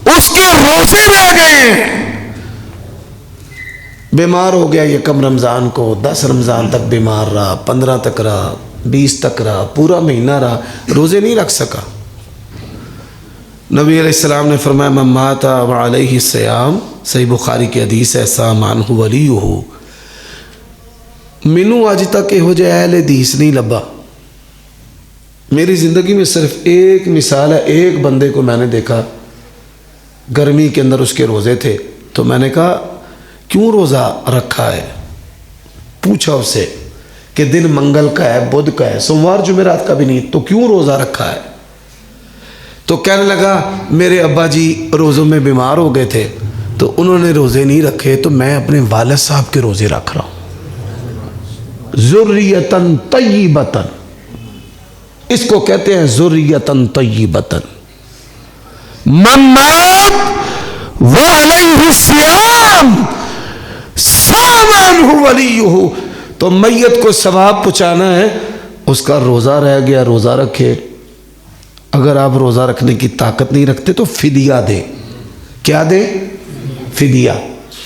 A: اس کے روزے رہ گئے ہیں, بیمار ہو گیا یہ کم رمضان کو, 10 رمضان تک بیمار رہا, 15 تک رہا, 20 تک رہا, پورا مہینہ رہا, روزے نہیں رکھ سکا. نبی علیہ السلام نے فرمایا من مات وعلیہ الصیام, صحیح بخاری کی حدیث ہے, سام عنہ ولیہ. مینوں اج تک یہو جہا اہل حدیث نہیں لبا. میری زندگی میں صرف ایک مثال ہے, ایک بندے کو میں نے دیکھا, گرمی کے اندر اس کے روزے تھے, تو میں نے کہا کیوں روزہ رکھا ہے؟ پوچھا اس سے کہ دن منگل کا ہے, بدھ کا ہے, سوموار جمعرات کا بھی نہیں, تو کیوں روزہ رکھا ہے؟ تو کہنے لگا میرے ابا جی روزوں میں بیمار ہو گئے تھے تو انہوں نے روزے نہیں رکھے, تو میں اپنے والد صاحب کے روزے رکھ رہا ہوں. ذریتن طیبتن, اس کو کہتے ہیں ذریتن طیبتن. من مات وعلیہ الصیام صام عنہ ولیہ. تو میت کو ثواب پہنچانا ہے, اس کا روزہ رہ گیا روزہ رکھے. اگر آپ روزہ رکھنے کی طاقت نہیں رکھتے تو فدیہ دیں. کیا دیں؟ فدیہ.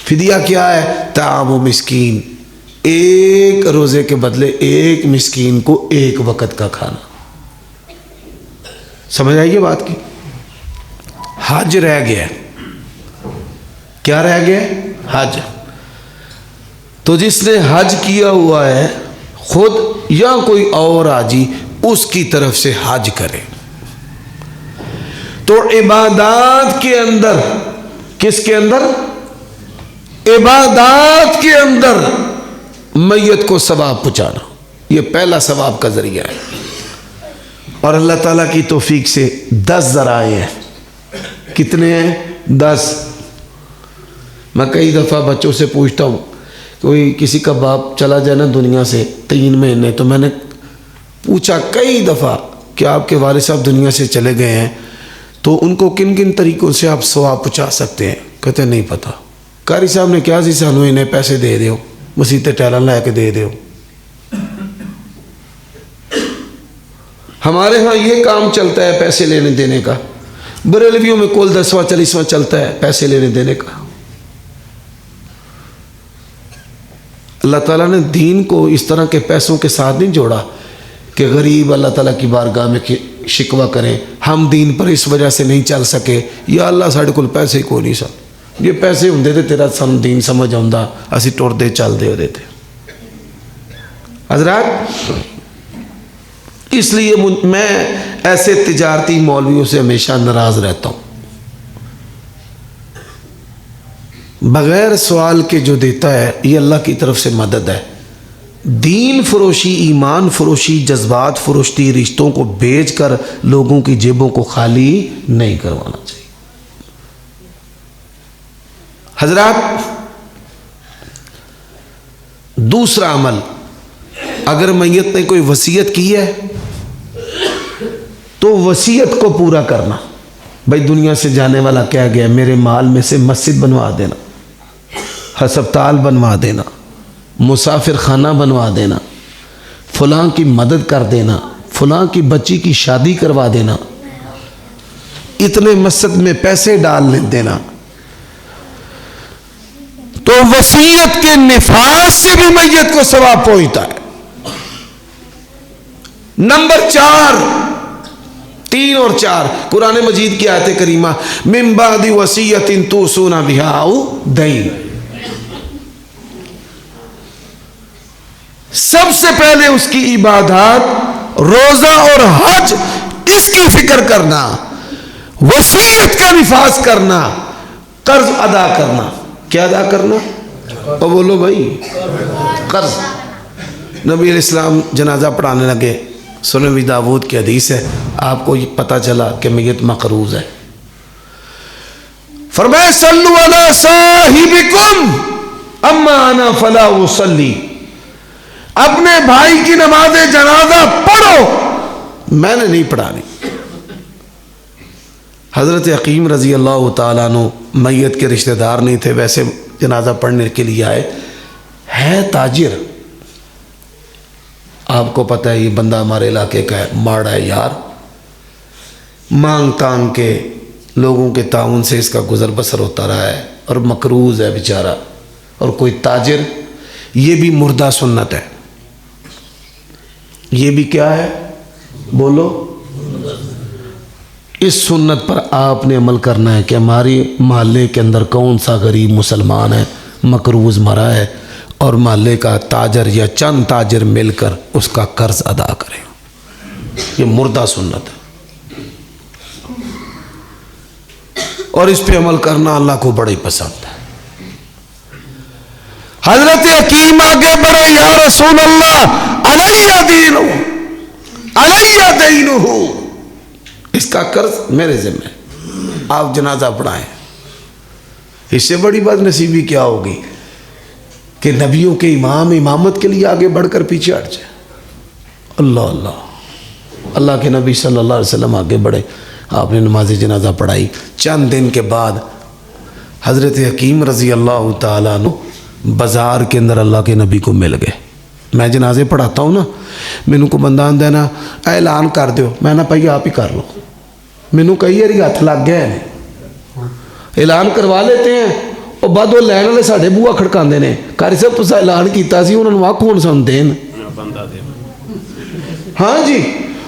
A: فدیہ کیا ہے؟ طعام و مسکین, ایک روزے کے بدلے ایک مسکین کو ایک وقت کا کھانا. سمجھ آئیے بات کی. حج رہ گیا, کیا رہ گیا؟ حج. تو جس نے حج کیا ہوا ہے خود یا کوئی اور حاجی, اس کی طرف سے حج کرے. تو عبادات کے اندر, کس کے اندر؟ عبادات کے اندر میت کو ثواب پہنچانا, یہ پہلا ثواب کا ذریعہ ہے. اور اللہ تعالیٰ کی توفیق سے 10 ذرائع ہیں. کتنے ہیں؟ 10. میں کئی دفعہ بچوں سے پوچھتا ہوں, کوئی کسی کا باپ چلا جائے نا دنیا سے 3 مہینے, تو میں نے پوچھا کئی دفعہ کہ آپ کے والد صاحب دنیا سے چلے گئے ہیں تو ان کو کن کن طریقوں سے آپ ثواب پہنچا سکتے ہیں؟ کہتے نہیں پتہ. قاری صاحب نے کیا سی سانو انہیں پیسے دے دیو, مسیتے ٹیلن لے کے دے دیو. ہمارے ہاں یہ کام چلتا ہے پیسے لینے دینے کا, بریلویوں میں کل 10واں 40واں چلتا ہے پیسے لینے دینے کا. اللہ تعالیٰ نے دین کو اس طرح کے پیسوں کے ساتھ نہیں جوڑا کہ غریب اللہ تعالیٰ کی بارگاہ میں شکوہ کریں ہم دین پر اس وجہ سے نہیں چل سکے, یا اللہ ساڑھے کل پیسے کو نہیں سن, یہ پیسے ہوں دے تیرا سن دین سمجھ آؤں, اسی ٹوڑ دے چل دے ہو دیتے. حضرات, اس لیے میں ایسے تجارتی مولویوں سے ہمیشہ ناراض رہتا ہوں. بغیر سوال کے جو دیتا ہے یہ اللہ کی طرف سے مدد ہے. دین فروشی, ایمان فروشی, جذبات فروشی, رشتوں کو بیچ کر لوگوں کی جیبوں کو خالی نہیں کروانا چاہیے. حضرات, دوسرا عمل, اگر میت نے کوئی وصیت کی ہے تو وصیت کو پورا کرنا. بھائی دنیا سے جانے والا کہہ گیا میرے مال میں سے مسجد بنوا دینا, ہسپتال بنوا دینا, مسافر خانہ بنوا دینا, فلاں کی مدد کر دینا, فلاں کی بچی کی شادی کروا دینا, اتنے مسجد میں پیسے ڈال دینا. تو وصیت کے نفاذ سے بھی میت کو ثواب پہنچتا ہے. نمبر 4, 3 اور 4 قرآن مجید کی آیت کریمہ, من بعد وصیۃ توصون بہا او دین. سب سے پہلے اس کی عبادات روزہ اور حج, اس کی فکر کرنا, وصیت کا نفاذ کرنا, قرض ادا کرنا. کیا ادا کرنا؟ اور بولو بھائی, قرض. نبی علیہ السلام جنازہ پڑھانے لگے, سنن داود کی حدیث ہے، آپ کو یہ پتہ چلا کہ میت مقروض ہے، فرمائے صلو علی صاحبکم اما انا فلا اصلی، اپنے بھائی کی نماز جنازہ پڑھو، میں نے نہیں پڑھانی۔ حضرت حکیم رضی اللہ تعالیٰ عنہ میت کے رشتہ دار نہیں تھے، ویسے جنازہ پڑھنے کے لیے آئے، ہے تاجر، آپ کو پتہ ہے یہ بندہ ہمارے علاقے کا ہے، ماڑا ہے یار، مانگ تانگ کے لوگوں کے تعاون سے اس کا گزر بسر ہوتا رہا ہے، اور مقروض ہے بیچارہ، اور کوئی تاجر، یہ بھی مردہ سنت ہے، یہ بھی کیا ہے بولو، اس سنت پر آپ نے عمل کرنا ہے کہ ہماری محلے کے اندر کون سا غریب مسلمان ہے مقروض مرا ہے، اور محلے کا تاجر یا چند تاجر مل کر اس کا قرض ادا کریں، یہ مردہ سنت ہے، اور اس پہ عمل کرنا اللہ کو بڑی پسند ہے۔ حضرت حکیم آگے بڑھے، یا رسول اللہ علیہ دینہ، علیہ دینہ، اس کا قرض میرے ذمہ ہے، آپ جنازہ پڑھائیں۔ اس سے بڑی بد نصیبی کیا ہوگی کہ نبیوں کے امام امامت کے لیے آگے بڑھ کر پیچھے ہٹ جائے۔ اللہ اللہ، اللہ کے نبی صلی اللہ علیہ وسلم آگے بڑھے، آپ نے نماز جنازہ پڑھائی، چند دن کے بعد حضرت حکیم رضی اللہ تعالیٰ عنہ بازار کے اندر اللہ کے نبی کو مل گئے۔ میں جنازے پڑھاتا ہوں نا، مینوں کو بندہ آندا ہے نا، اعلان کر دیو، میں نہ پائی آپ ہی کر لو، مینوں کئی باری ہاتھ لگ گیا ہے، اعلان کروا لیتے ہیں، اور بعد وہ لین والے ساڈے بوہا کھڑکاندے نے، قاری صاحب تساں اعلان کیتا سی، انہوں نے آکھو ہن سن دین، ہاں جی،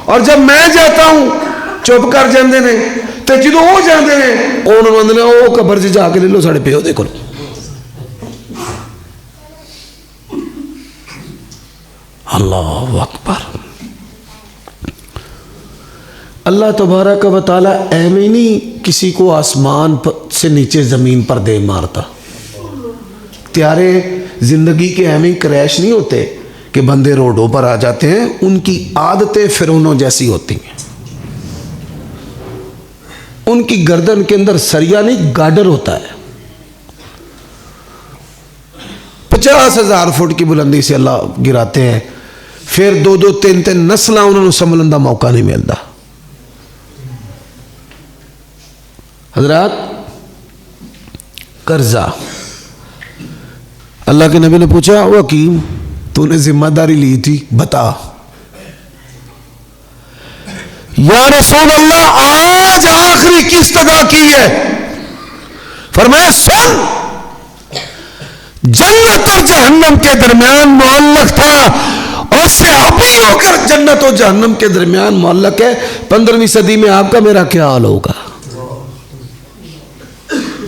A: اور جب میں جاتا ہوں چپ کر جاندے نے، تے جدوں وہ جاندے نے انہوں نے آندے نے او قبر 'چ جا کے لے لو ساڈے پیو دے کول۔ اللہ اکبر، اللہ تبارک و تعالیٰ ایویں نہیں کسی کو آسمان سے نیچے زمین پر دے مارتا، تیارے زندگی کے ایویں کریش نہیں ہوتے کہ بندے روڈوں پر آ جاتے ہیں، ان کی عادتیں فرعونوں جیسی ہوتی ہیں، ان کی گردن کے اندر سریا نہیں گاڈر ہوتا ہے، 50,000 فٹ کی بلندی سے اللہ گراتے ہیں، پھر 2-2 3-3 نسلیں انہوں نے سنبھلن دا موقع نہیں ملتا۔ حضرات قرضہ، اللہ کے نبی نے پوچھا او حکیم تو نے ذمہ داری لی تھی بتا، یا رسول اللہ آج آخری قسط ادا کی ہے، فرمایا سن، جنت اور جہنم کے درمیان معلق تھا، اور صحابیوں کا جنت اور جہنم کے درمیان معلق ہے، 15ویں صدی میں آپ کا میرا کیا حال ہوگا؟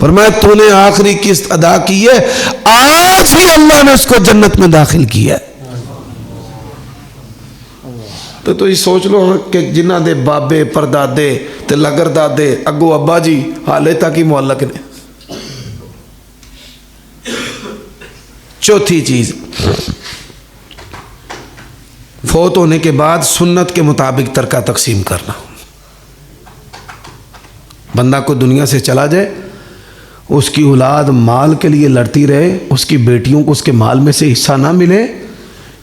A: فرمایا تو نے آخری قسط ادا کی ہے، آج ہی اللہ نے اس کو جنت میں داخل کیا ہے۔ تو یہ سوچ لو کہ جنہ دے بابے پردادے تے لگر دادے اگو ابا جی حالے تک ہی معلق نے۔ چوتھی چیز، فوت ہونے کے بعد سنت کے مطابق ترکہ تقسیم کرنا، بندہ کو دنیا سے چلا جائے، اس کی اولاد مال کے لیے لڑتی رہے، اس کی بیٹیوں کو اس کے مال میں سے حصہ نہ ملے،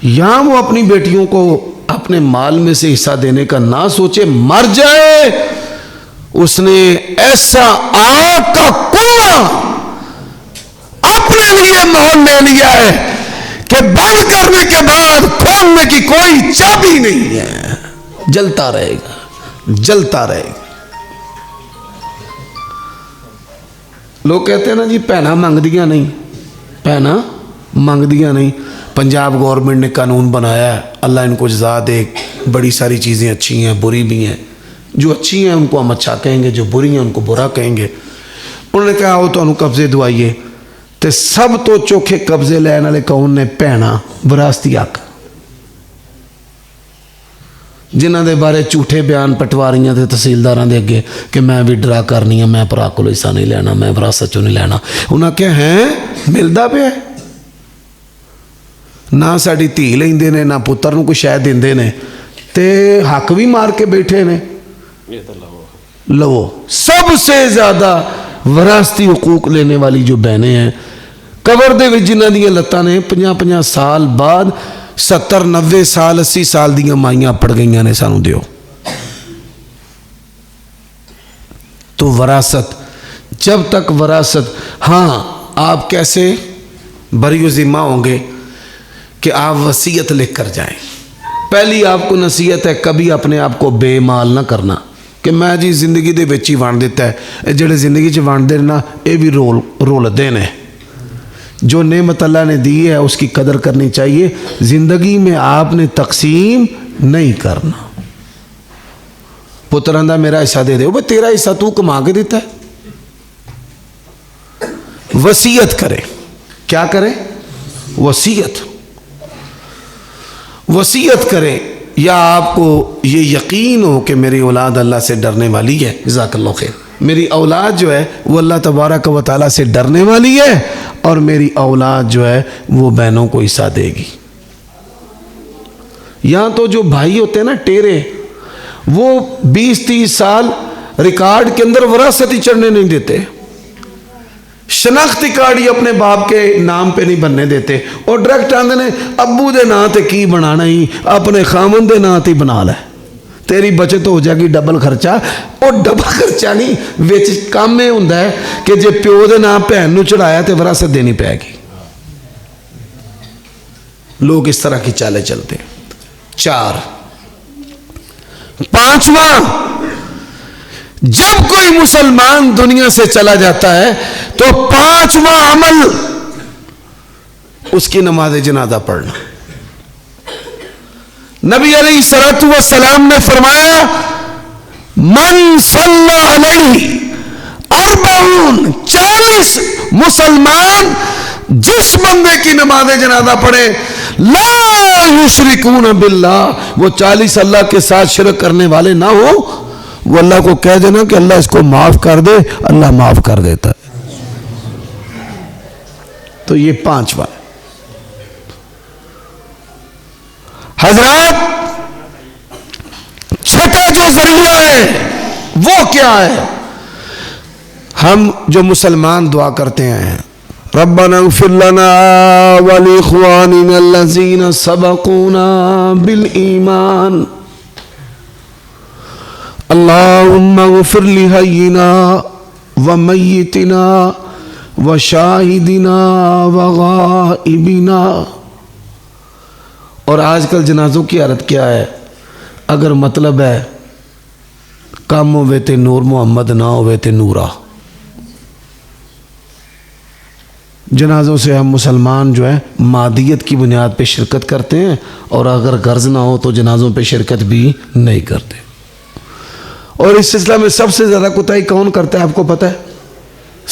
A: یا وہ اپنی بیٹیوں کو اپنے مال میں سے حصہ دینے کا نہ سوچے، مر جائے، اس نے ایسا آگ کا کنواں اپنے لیے مول لے لیا ہے کہ بند کرنے کے بعد کھولنے کی کوئی چابی نہیں ہے، جلتا رہے گا، جلتا رہے گا۔ لوگ کہتے ہیں نا جی پہنا منگدیاں نہیں، پہنا منگدیاں نہیں، پنجاب گورنمنٹ نے قانون بنایا ہے، اللہ ان کو جزا دے، بڑی ساری چیزیں اچھی ہیں بری بھی ہیں، جو اچھی ہیں ان کو ہم اچھا کہیں گے، جو بری ہیں ان کو برا کہیں گے۔ انہوں نے کہا وہ تو انہوں قبضے دوائیے، تو سب تو چوکھے قبضے لینے والے کون نے؟ پہنا وراثتی حق، جنہ دے بارے جھوٹے بیان پٹواریاں تے تحصیلداراں دے اگے کہ میں بھی ڈرا کرنی ہے، میں بھرا کولوں حصہ نہیں لینا، میں وراثت چوں نہیں لینا، انہاں کہا ہیں ملدا پیا نہ ساڈی دھی لیندے نے، نہ پتر نوں کوئی شے دیندے نے، تے حق بھی مار کے بیٹھے نے لو سب سے زیادہ وراثتی حقوق لینے والی جو بہنیں ہیں قبر دے وچ جنہاں دیاں لتاں نے 50 سال بعد 70 90 سال 80 سال دیاں مائیاں پڑ گئیاں نے سانو دیو. تو وراثت جب تک وراثت ہاں آپ کیسے بری و ذمہ ہوں گے کہ آپ وصیت لکھ کر جائیں. پہلی آپ کو نصیحت ہے کبھی اپنے آپ کو بے مال نہ کرنا کہ میں جی زندگی دے وچ ہی وانڈ دیتا ہے. جڑے زندگی چ وانڈ دے نا یہ بھی رول دین ہے. جو نعمت اللہ نے دی ہے اس کی قدر کرنی چاہیے. زندگی میں آپ نے تقسیم نہیں کرنا. پتر آندا میرا حصہ دے دے. بھائی تیرا حصہ تو کما کے دیتا ہے. وصیت کرے. کیا کرے؟ وصیت کرے. یا آپ کو یہ یقین ہو کہ میری اولاد اللہ سے ڈرنے والی ہے. جزاک اللہ خیر. میری اولاد جو ہے وہ اللہ تبارک و تعالیٰ سے ڈرنے والی ہے اور میری اولاد جو ہے وہ بہنوں کو حصہ دے گی. یہاں تو جو بھائی ہوتے ہیں نا ٹیرے, وہ 20-30 سال ریکارڈ کے اندر وراثت ہی چڑھنے نہیں دیتے. شناختی کارڈ ہی اپنے باپ کے نام پہ نہیں بننے دیتے اور ڈائریکٹ آندے نے ابو دے نام تے کی بنانا ہی اپنے خامن دے نام تے بنا لے. تیری بچت ہو جائے گی ڈبل خرچہ. اور ڈبل خرچہ نہیں وچ کام یہ ہوندا ہے کہ جے پیو دے نام بہن نو چڑھایا تے وراثت دینی پائے گی. لوگ اس طرح کی چالیں چلتے. 4 5واں, جب کوئی مسلمان دنیا سے چلا جاتا ہے تو 5واں عمل اس کی نماز جنازہ پڑھنا. نبی علیہ الصلوۃ والسلام نے فرمایا من صلی علیہ 40 مسلمان جس بندے کی نماز جنازہ پڑھے لا یشرکون باللہ, وہ 40 اللہ کے ساتھ شرک کرنے والے نہ ہو, وہ اللہ کو کہہ دینا کہ اللہ اس کو معاف کر دے, اللہ معاف کر دیتا ہے. تو یہ 5واں. حضرات 6واں جو ذریعہ ہے وہ کیا ہے؟ ہم جو مسلمان دعا کرتے ہیں ربنا اغفر لنا ولاخواننا الذین سبقونا بالایمان اللہم اغفر لحینا ومیتنا وشاہدنا وغائبنا. اور آج کل جنازوں کی حالت کیا ہے؟ اگر مطلب ہے کم ہوئے تے نور محمد نہ ہوئے تے نورا. جنازوں سے ہم مسلمان جو ہے مادیت کی بنیاد پہ شرکت کرتے ہیں اور اگر غرض نہ ہو تو جنازوں پہ شرکت بھی نہیں کرتے. اور اس سلسلہ میں سب سے زیادہ کوتاہی کون کرتا ہے آپ کو پتہ ہے؟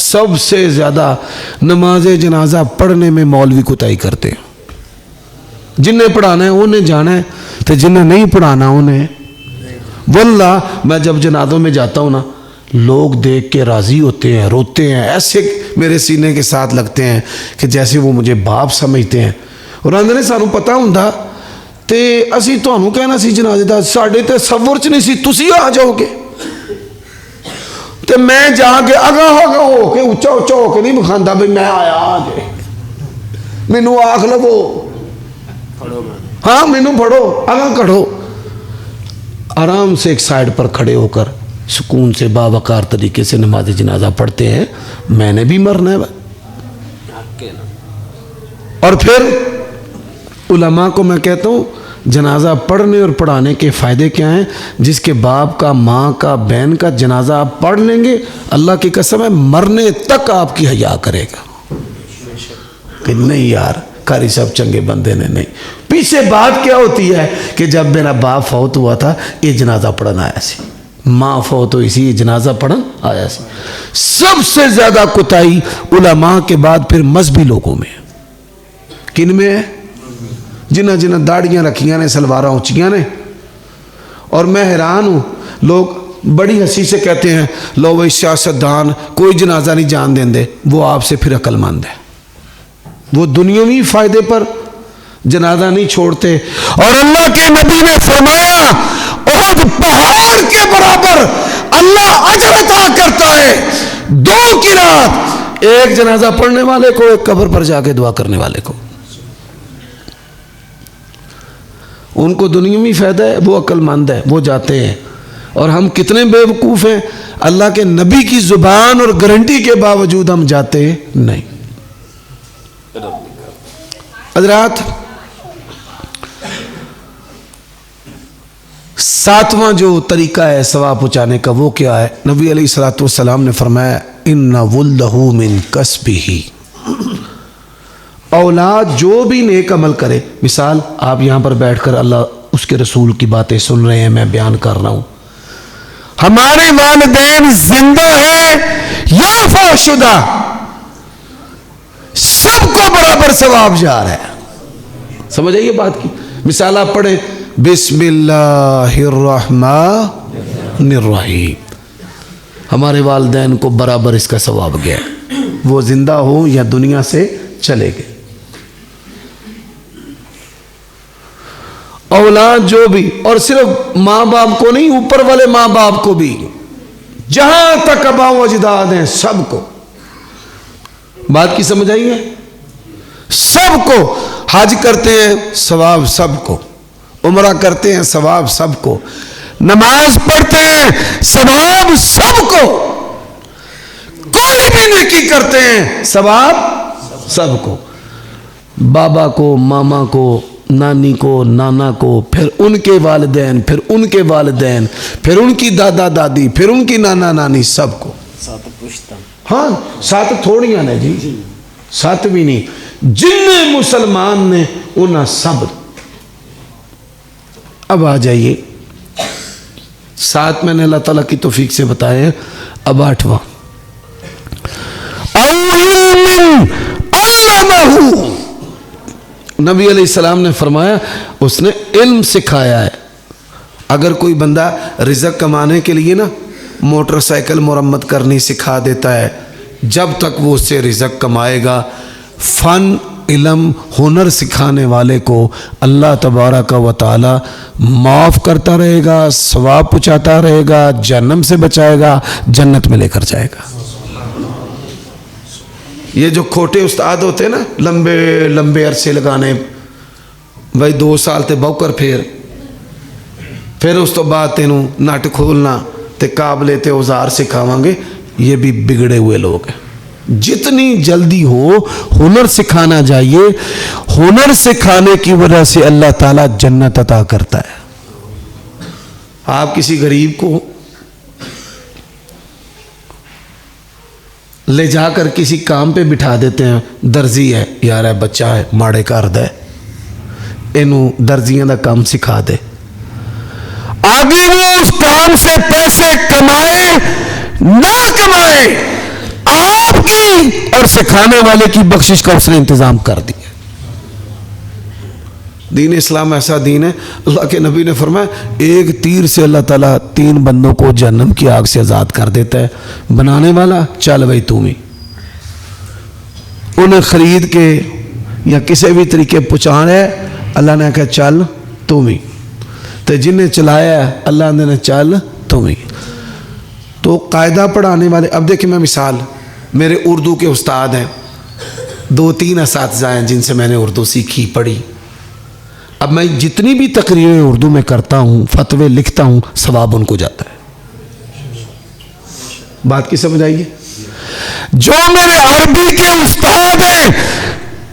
A: سب سے زیادہ نماز جنازہ پڑھنے میں مولوی کوتاہی کرتے ہیں. جنہیں پڑھانا ہے انہیں جانا ہے تو جنہیں نہیں پڑھانا انہیں. واللہ میں جب جنازوں میں جاتا ہوں نا لوگ دیکھ کے راضی ہوتے ہیں, روتے ہیں, ایسے میرے سینے کے ساتھ لگتے ہیں کہ جیسے وہ مجھے باپ سمجھتے ہیں. اور آندے نے سانو پتہ ہوندا تے اسی تانوں کہنا سی جنازے دا, ساڈے تے تصور چ نہیں سی, تسی آ جاؤ گے. تے میں جا کے اگاں ہو کے اچا ہو کے نہیں بخاندا بھی میں آیا آج, مینوں آکھ لو ہاں مینوں پڑھو اگاں کھڑو. آرام سے ایک سائڈ پر کھڑے ہو کر سکون سے باوقار طریقے سے نماز جنازہ پڑھتے ہیں. میں نے بھی مرنا ہے. اور پھر علماء کو میں کہتا ہوں جنازہ پڑھنے اور پڑھانے کے فائدے کیا ہیں؟ جس کے باپ کا, ماں کا, بہن کا جنازہ آپ پڑھ لیں گے اللہ کی قسم ہے مرنے تک آپ کی حیا کرے گا کہ نہیں یار قاری صاحب چنگے بندے نے. نہیں, پیچھے بات کیا ہوتی ہے کہ جب میرا باپ فوت ہوا تھا یہ جنازہ پڑھنا آیا سی, ماں فوت ہوئی سی یہ جنازہ پڑھن آیا سی. سب سے زیادہ کوتاہی علماء کے بعد پھر مذہبی لوگوں میں. کن میں ہے؟ جنہ جنہ داڑیاں رکھیاں نے, سلواراں اونچیاں نے. اور میں حیران ہوں, لوگ بڑی ہنسی سے کہتے ہیں لو بھائی سیاستدان کوئی جنازہ نہیں جان دیں دے, وہ آپ سے پھر عقل مند ہے. وہ دنیاوی فائدے پر جنازہ نہیں چھوڑتے. اور اللہ کے نبی نے فرمایا احد پہاڑ کے برابر اللہ اجر عطا کرتا ہے 2 کی رات ایک جنازہ پڑھنے والے کو, ایک قبر پر جا کے دعا کرنے والے کو. ان کو دنیاوی فائدہ ہے, وہ عقل مند ہے, وہ جاتے ہیں. اور ہم کتنے بے وقوف ہیں, اللہ کے نبی کی زبان اور گارنٹی کے باوجود ہم جاتے نہیں. حضرات, 7واں جو طریقہ ہے ثواب پہنچانے کا وہ کیا ہے؟ نبی علیہ الصلوۃ والسلام نے فرمایا ان ولدہ من کسبہ. اولاد جو بھی نیک عمل کرے, مثال آپ یہاں پر بیٹھ کر اللہ اس کے رسول کی باتیں سن رہے ہیں, میں بیان کر رہا ہوں, ہمارے والدین زندہ ہیں یا فوت شدہ, سب کو برابر ثواب جا رہا ہے. سمجھ آئیے بات کی. مثال آپ پڑھیں بسم اللہ الرحمن الرحیم, ہمارے والدین کو برابر اس کا ثواب گیا, وہ زندہ ہو یا دنیا سے چلے گئے. اولاد جو بھی, اور صرف ماں باپ کو نہیں, اوپر والے ماں باپ کو بھی, جہاں تک آباء و اجداد ہیں سب کو. بات کی سمجھ آئی ہے؟ سب کو. حج کرتے ہیں ثواب سب کو, عمرہ کرتے ہیں ثواب سب کو, نماز پڑھتے ہیں ثواب سب کو, کوئی بھی نیکی کرتے ہیں ثواب سب کو. بابا کو, ماما کو, نانی کو, نانا کو, پھر ان کے والدین, پھر ان کے والدین, پھر ان کی دادا دادی, پھر ان کی نانا نانی, سب کو.
B: 7 پشتہ.
A: ہاں 7 تھوڑیاں نے جی, 7 بھی نہیں, جن مسلمان نے انہیں سب. اب آ جائیے 7 میں نے اللہ تعالیٰ کی توفیق سے بتائے. اب 8واں نبی علیہ السلام نے فرمایا اس نے علم سکھایا ہے. اگر کوئی بندہ رزق کمانے کے لیے نا موٹر سائیکل مرمت کرنی سکھا دیتا ہے, جب تک وہ اس سے رزق کمائے گا, فن علم ہنر سکھانے والے کو اللہ تبارک و تعالی معاف کرتا رہے گا, ثواب پہنچاتا رہے گا, جہنم سے بچائے گا, جنت میں لے کر جائے گا. یہ جو کھوٹے استاد ہوتے ہیں نا, لمبے لمبے عرصے لگانے, بھائی 2 سال تے بوکر پھر اس تو بعد تینوں نٹ کھولنا تے قابلے تے اوزار سکھاواں گے, یہ بھی بگڑے ہوئے لوگ ہیں. جتنی جلدی ہو ہنر سکھانا چاہیے. ہنر سکھانے کی وجہ سے اللہ تعالیٰ جنت عطا کرتا ہے. آپ کسی غریب کو لے جا کر کسی کام پہ بٹھا دیتے ہیں, درزی ہے یار, ہے بچہ ہے ماڑے کر دے, اینو درزیاں دا کام سکھا دے, آگے وہ اس کام سے پیسے کمائے نہ کمائے, آپ کی اور سکھانے والے کی بخشش کا اس نے انتظام کر دیا. دین اسلام ایسا دین ہے, اللہ کے نبی نے فرمایا ایک تیر سے اللہ تعالیٰ 3 بندوں کو جہنم کی آگ سے آزاد کر دیتا ہے. بنانے والا, چل بھائی تم ہی, انہیں خرید کے یا کسی بھی طریقے پہنچانا ہے, اللہ نے کہا چل تم ہی, تو جن نے چلایا ہے اللہ نے چل تم ہی. تو قاعدہ پڑھانے والے, اب دیکھیں میں مثال, میرے اردو کے استاد ہیں, 2-3 اساتذہ ہیں جن سے میں نے اردو سیکھی پڑھی. اب میں جتنی بھی تقریریں اردو میں کرتا ہوں, فتوے لکھتا ہوں, ثواب ان کو جاتا ہے. بات کی سمجھ آئیے؟ جو میرے عربی کے استاد ہیں,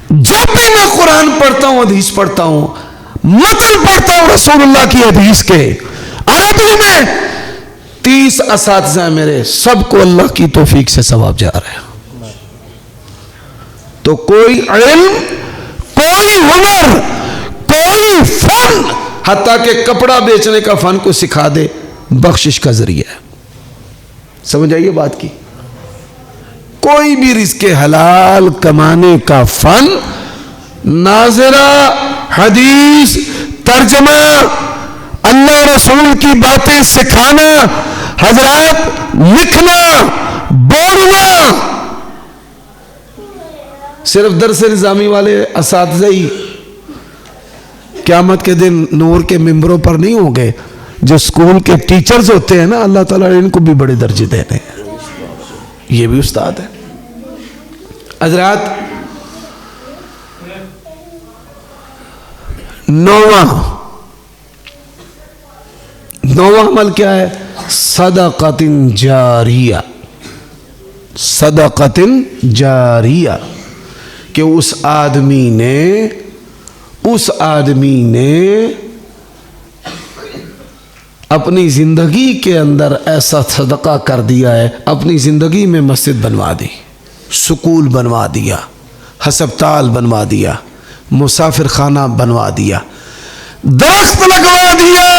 A: جب بھی میں قرآن پڑھتا ہوں, حدیث پڑھتا ہوں, متن پڑھتا ہوں رسول اللہ کی حدیث کے, عربی میں 30 اساتذہ ہیں میرے, سب کو اللہ کی توفیق سے ثواب جا رہا ہے. تو کوئی علم, کوئی ہنر, کوئی فن, حتیٰ کہ کپڑا بیچنے کا فن کو سکھا دے, بخشش کا ذریعہ ہے. سمجھ آئیے بات کی؟ کوئی بھی رزق حلال کمانے کا فن, ناظرہ, حدیث, ترجمہ, اللہ رسول کی باتیں سکھانا, حضرات لکھنا, بولنا, صرف درس نظامی والے اساتذہ ہی قیامت کے دن نور کے ممبروں پر نہیں ہوں گے، جو اسکول کے ٹیچرز ہوتے ہیں نا، اللہ تعالیٰ نے ان کو بھی بڑے درجے دینے ہیں، یہ بھی استاد ہے۔ حضرات، نواں عمل کیا ہے؟ صدقۃ جاریہ، صدقۃ جاریہ، کہ اس آدمی نے اپنی زندگی کے اندر ایسا صدقہ کر دیا ہے، اپنی زندگی میں مسجد بنوا دی، سکول بنوا دیا، ہسپتال بنوا دیا، مسافر خانہ بنوا دیا، درخت لگوا دیا۔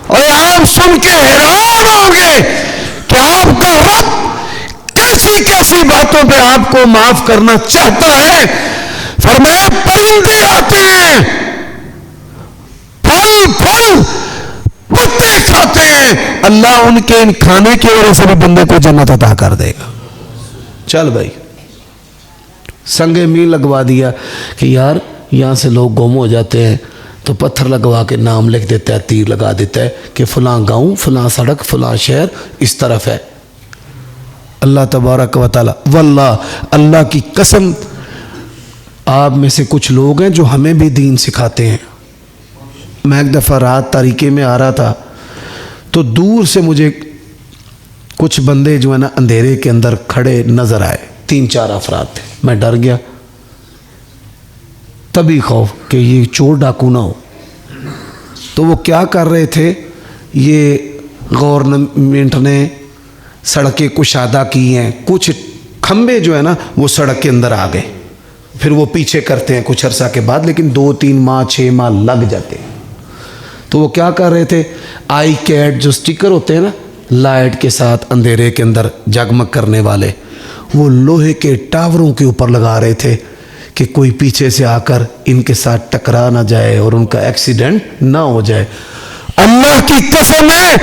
A: اور آپ سن کے حیران ہوں گے کہ آپ کا رب کیسی کیسی باتوں پہ آپ کو معاف کرنا چاہتا ہے۔ فرمایا پرندے آتے ہیں، پھل پتے کھاتے ہیں، اللہ ان کے ان کھانے کی وجہ سے بھی بندے کو جنت عطا کر دے گا۔ چل بھائی، سنگ میل لگوا دیا کہ یار یہاں سے لوگ گم ہو جاتے ہیں تو پتھر لگوا کے نام لکھ دیتا ہے، تیر لگا دیتا ہے کہ فلاں گاؤں، فلاں سڑک، فلاں شہر اس طرف ہے۔ اللہ تبارک و تعالی، واللہ اللہ کی قسم، آپ میں سے کچھ لوگ ہیں جو ہمیں بھی دین سکھاتے ہیں۔ میں ایک دفعہ رات تاریکی میں آ رہا تھا تو دور سے مجھے کچھ بندے جو ہے نا اندھیرے کے اندر کھڑے نظر آئے، 3-4 افراد تھے۔ میں ڈر گیا، تبھی خوف کہ یہ چور ڈاکو نہ ہو۔ تو وہ کیا کر رہے تھے؟ یہ گورنمنٹ نے سڑکیں کشادہ کی ہیں، کچھ کھمبے جو ہے نا وہ سڑک کے اندر آ گئے، پھر وہ پیچھے کرتے ہیں کچھ عرصہ کے بعد، لیکن 2-3 ماہ 6 ماہ لگ جاتے ہیں۔ تو وہ کیا کر رہے تھے؟ آئی کیٹ جو سٹیکر ہوتے ہیں نا لائٹ کے ساتھ اندھیرے کے اندر جگمگ کرنے والے، وہ لوہے کے ٹاوروں کے اوپر لگا رہے تھے کہ کوئی پیچھے سے آ کر ان کے ساتھ ٹکرا نہ جائے اور ان کا ایکسیڈنٹ نہ ہو جائے۔ اللہ کی قسم ہے،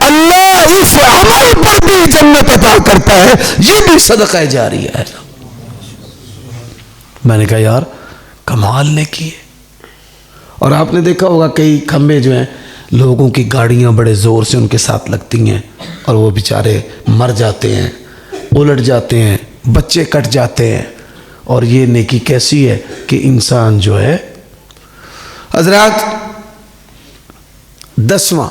A: اللہ اس عمل پر بھی جنت عطا کرتا ہے، یہ بھی صدقہ جاریہ ہے۔ میں نے کہا یار کمال نے کی ہے۔ اور آپ نے دیکھا ہوگا کئی کھمبے جو ہیں لوگوں کی گاڑیاں بڑے زور سے ان کے ساتھ لگتی ہیں اور وہ بیچارے مر جاتے ہیں، الٹ جاتے ہیں، بچے کٹ جاتے ہیں۔ اور یہ نیکی کیسی ہے کہ انسان جو ہے، حضرات 10واں،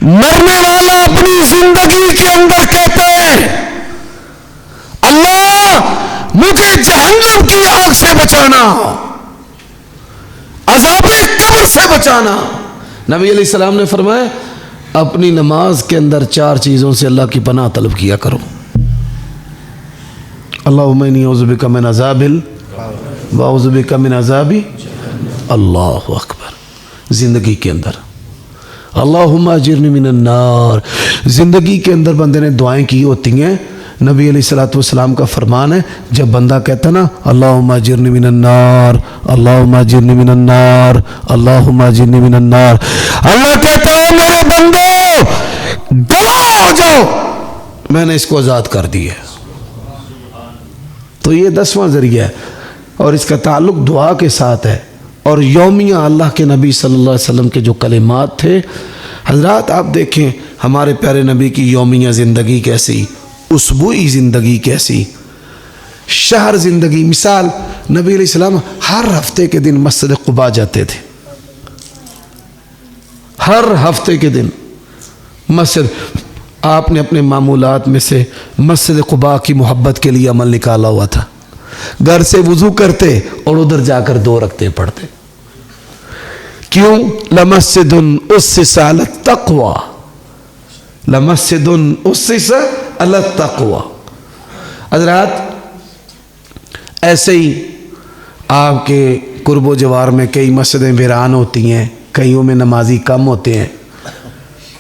A: مرنے والا اپنی زندگی کے اندر کہتا ہے اللہ مجھے جہنم کی آگ سے بچانا، عذاب قبر سے بچانا۔ نبی علیہ السلام نے فرمایا اپنی نماز کے اندر 4 چیزوں سے اللہ کی پناہ طلب کیا کرو۔ اللہم انی اعوذ بک من عذاب واعوذ بک من عذاب، اللہ اکبر۔ زندگی کے اندر اللہم اجرنی من النار، زندگی کے اندر بندے نے دعائیں کی ہوتی ہیں۔ نبی علیہ السلام کا فرمان ہے، جب بندہ کہتا نا اللہم اجرنی من النار، اللہم اجرنی من النار، اللہم اجرنی من النار، اللہ کہتا ہے میرے بندو گواہ ہو جاؤ، میں نے اس کو آزاد کر دی ہے۔ تو یہ 10واں ذریعہ ہے اور اس کا تعلق دعا کے ساتھ ہے۔ اور یومیہ اللہ کے نبی صلی اللہ علیہ وسلم کے جو کلمات تھے، حضرات آپ دیکھیں ہمارے پیارے نبی کی یومیہ زندگی کیسی، اسبوعی زندگی کیسی، شہر زندگی۔ مثال نبی علیہ السلام ہر ہفتے کے دن مسجد قباء جاتے تھے، ہر ہفتے کے دن مسجد۔ آپ نے اپنے معمولات میں سے مسجد قباء کی محبت کے لیے عمل نکالا ہوا تھا۔ گھر سے وضو کرتے اور ادھر جا کر 2 رکعتیں پڑھتے۔ کیوں؟ لمسجد اسس علی التقوی، لمسجد اسس علی التقوی۔ حضرات ایسے ہی آپ کے قرب و جوار میں کئی مسجدیں ویران ہوتی ہیں، کئیوں میں نمازی کم ہوتے ہیں۔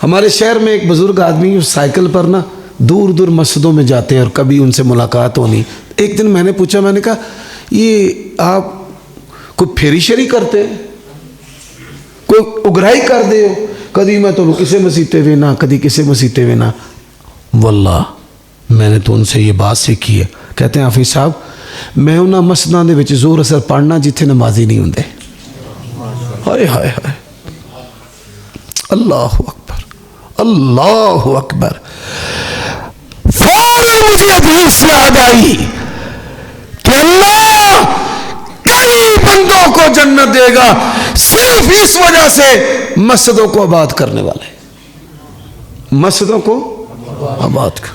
A: ہمارے شہر میں ایک بزرگ آدمی سائیکل پر نا دور دور مسجدوں میں جاتے ہیں اور کبھی ان سے ملاقات ہونی۔ ایک دن میں نے پوچھا، میں نے کہا یہ آپ کوئی پھیری شیری کرتے ہیں، کوئی اگرائی کر دے ہو؟ کدی میں تو کسے مسیتے ہوئے نہ، کدی کسے مسیتے ہوئے نہ۔ واللہ میں نے تو ان سے یہ بات سیکھی ہے۔ کہتے ہیں حافظ صاحب میں انہاں مسجداں دے وچ زور اثر پڑھنا جتھے نمازی نہیں ہوندے. ہائے ہائے ہائے اللہ اکبر اللہ اکبر. فوراً مجھے حدیث یاد آئی کہ اللہ کئی بندوں کو جنت دے گا صرف اس وجہ سے مسجدوں کو آباد کرنے والے, مسجدوں کو آباد کر.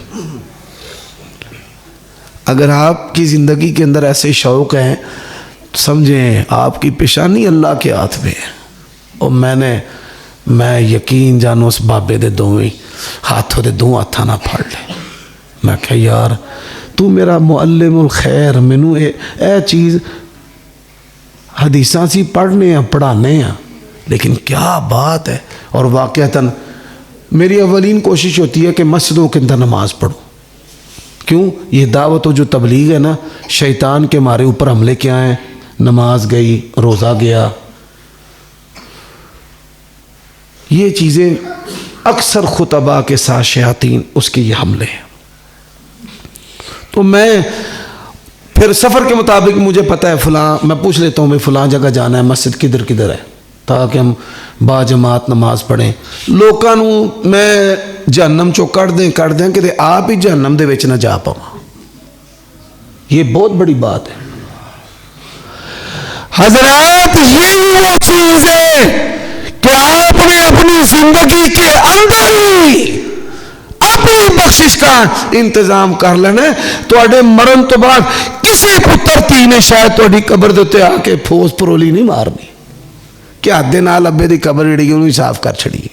A: اگر آپ کی زندگی کے اندر ایسے شوق ہیں سمجھیں آپ کی پیشانی اللہ کے ہاتھ میں ہے. اور میں یقین جانو اس بابے دے دوویں ہاتھوں دے دو ہاتھاں نہ پھڑ لے. میں کہا یار تو میرا معلم الخیر, مینوں اے چیز حدیثاں سی پڑھنے ہیں پڑھانے ہیں, لیکن کیا بات ہے. اور واقعتاً میری اولین کوشش ہوتی ہے کہ مسجدوں کے اندر نماز پڑھوں. کیوں؟ یہ دعوت و جو تبلیغ ہے نا, شیطان کے ہمارے اوپر حملے کیا ہیں, نماز گئی, روزہ گیا, یہ چیزیں اکثر خطباء کے ساتھ شیاطین اس کے یہ حملے ہیں. تو میں پھر سفر کے مطابق مجھے پتہ ہے فلاں, میں پوچھ لیتا ہوں میں فلاں جگہ جانا ہے, مسجد کدھر کدھر ہے, تاکہ ہم با جماعت نماز پڑھیں. لوکاں نوں میں جہنم چوں کڑ دیں کہ آپ ہی جہنم دے وچ نہ جا پاواں. یہ بہت بڑی بات ہے حضرات. یہی وہ چیز ہے کہ آپ نے اپنی زندگی کے اندر ہی اپنی بخشش کا انتظام کر لینا ہے. تواڈے مرن تو بعد کسی پتر تی نے شاید تواڈی قبر دے تے آ کے پھوس پرولی نہیں مارنی کہ حد دے نال ابے دی قبر جڑی انہوں صاف کر چھڑی.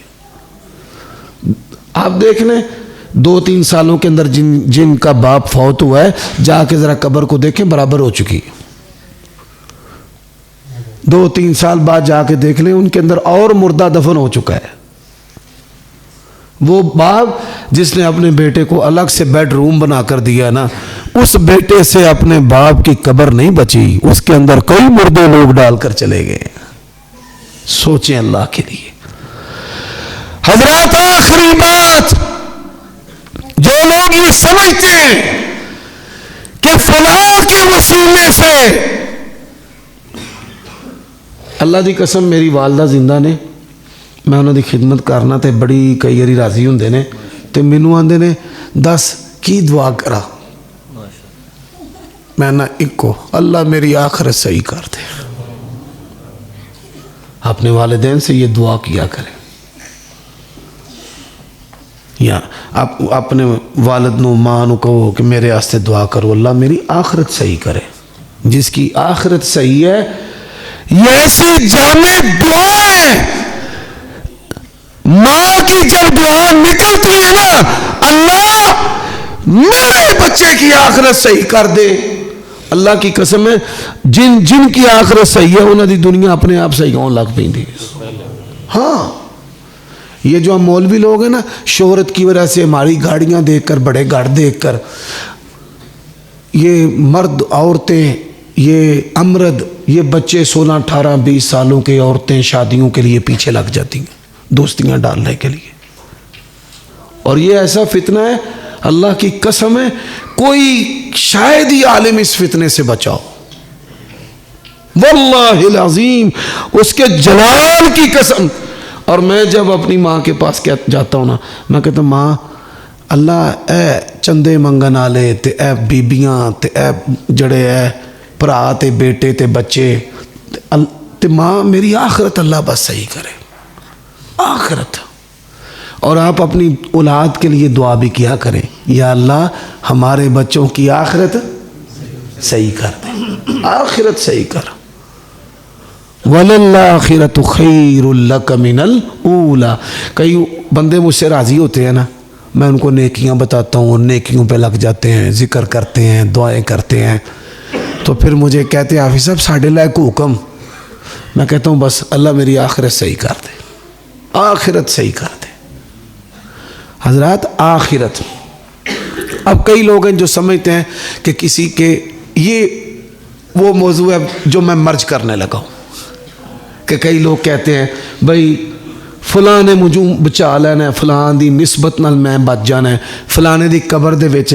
A: آپ دیکھ لیں 2-3 سالوں کے اندر جن کا باپ فوت ہوا ہے, جا کے ذرا قبر کو دیکھیں برابر ہو چکی. 2-3 سال بعد جا کے دیکھ لیں ان کے اندر اور مردہ دفن ہو چکا ہے. وہ باپ جس نے اپنے بیٹے کو الگ سے بیڈ روم بنا کر دیا نا, اس بیٹے سے اپنے باپ کی قبر نہیں بچی, اس کے اندر کئی مردے لوگ ڈال کر چلے گئے. سوچیں اللہ کے لیے. حضرات آخری بات, جو لوگ یہ سمجھتے ہیں کہ فلاں کے وسیلے سے, اللہ دی قسم میری والدہ زندہ نے, میں انہوں دی خدمت کرنا تے بڑی کئی باری راضی ہوندے نے تے مینوں آندے نے دس کی دعا کرا. میں نہ ایکو اللہ میری آخرت صحیح کر دے. اپنے والدین سے یہ دعا کیا کریں, یا اپنے والد نو ماں نو کہو کہ میرے واسطے دعا کرو اللہ میری آخرت صحیح کرے. جس کی آخرت صحیح ہے یہ ایسی جامع دعائیں, ماں کی جب دعا نکلتی ہے نا اللہ میرے بچے کی آخرت صحیح کر دے, اللہ کی قسم ہے جن کی آخرت صحیح ہے انہوں دی دنیا اپنے آپ صحیح ہون لگ پئی. ہاں یہ جو ہم مولوی لوگ ہیں نا, شہرت کی وجہ سے ہماری گاڑیاں دیکھ کر, بڑے گھر دیکھ کر, یہ مرد عورتیں, یہ امرد, یہ بچے 16, 18, 20 سالوں کے عورتیں شادیوں کے لیے پیچھے لگ جاتی ہیں دوستیاں ڈالنے کے لیے. اور یہ ایسا فتنہ ہے اللہ کی قسم ہے کوئی شاید ہی عالم اس فتنے سے بچاؤ. واللہ العظیم اس کے جلال کی قسم. اور میں جب اپنی ماں کے پاس جاتا ہوں نا, میں کہتا ہوں ماں اللہ اے چندے منگن والے تے اے بیبیاں تے اے جڑے اے بھرا تے بیٹے تے بچے تے ماں میری آخرت اللہ بس صحیح کرے آخرت. اور آپ اپنی اولاد کے لیے دعا بھی کیا کریں, یا اللہ ہمارے بچوں کی آخرت صحیح کر دے, آخرت صحیح کر. وَلَلْآخِرَةُ خَيْرٌ لَكَ مِنَ الْأُولَى. کئی بندے مجھ سے راضی ہوتے ہیں نا, میں ان کو نیکیاں بتاتا ہوں, نیکیوں پہ لگ جاتے ہیں, ذکر کرتے ہیں, دعائیں کرتے ہیں, تو پھر مجھے کہتے ہیں حافظ صاحب ساڑھے لائق حکم. میں کہتا ہوں بس اللہ میری آخرت صحیح کر دے, آخرت صحیح کر دے. حضرات آخرت, اب کئی لوگ ہیں جو سمجھتے ہیں کہ کسی کے, یہ وہ موضوع ہے جو میں مرج کرنے لگا ہوں, کہ کئی لوگ کہتے ہیں بھائی فلاں نے مجھوں بچا لینا ہے, فلاں دی نسبت نال میں بچ جانا ہے, فلانے دی قبر دے وچ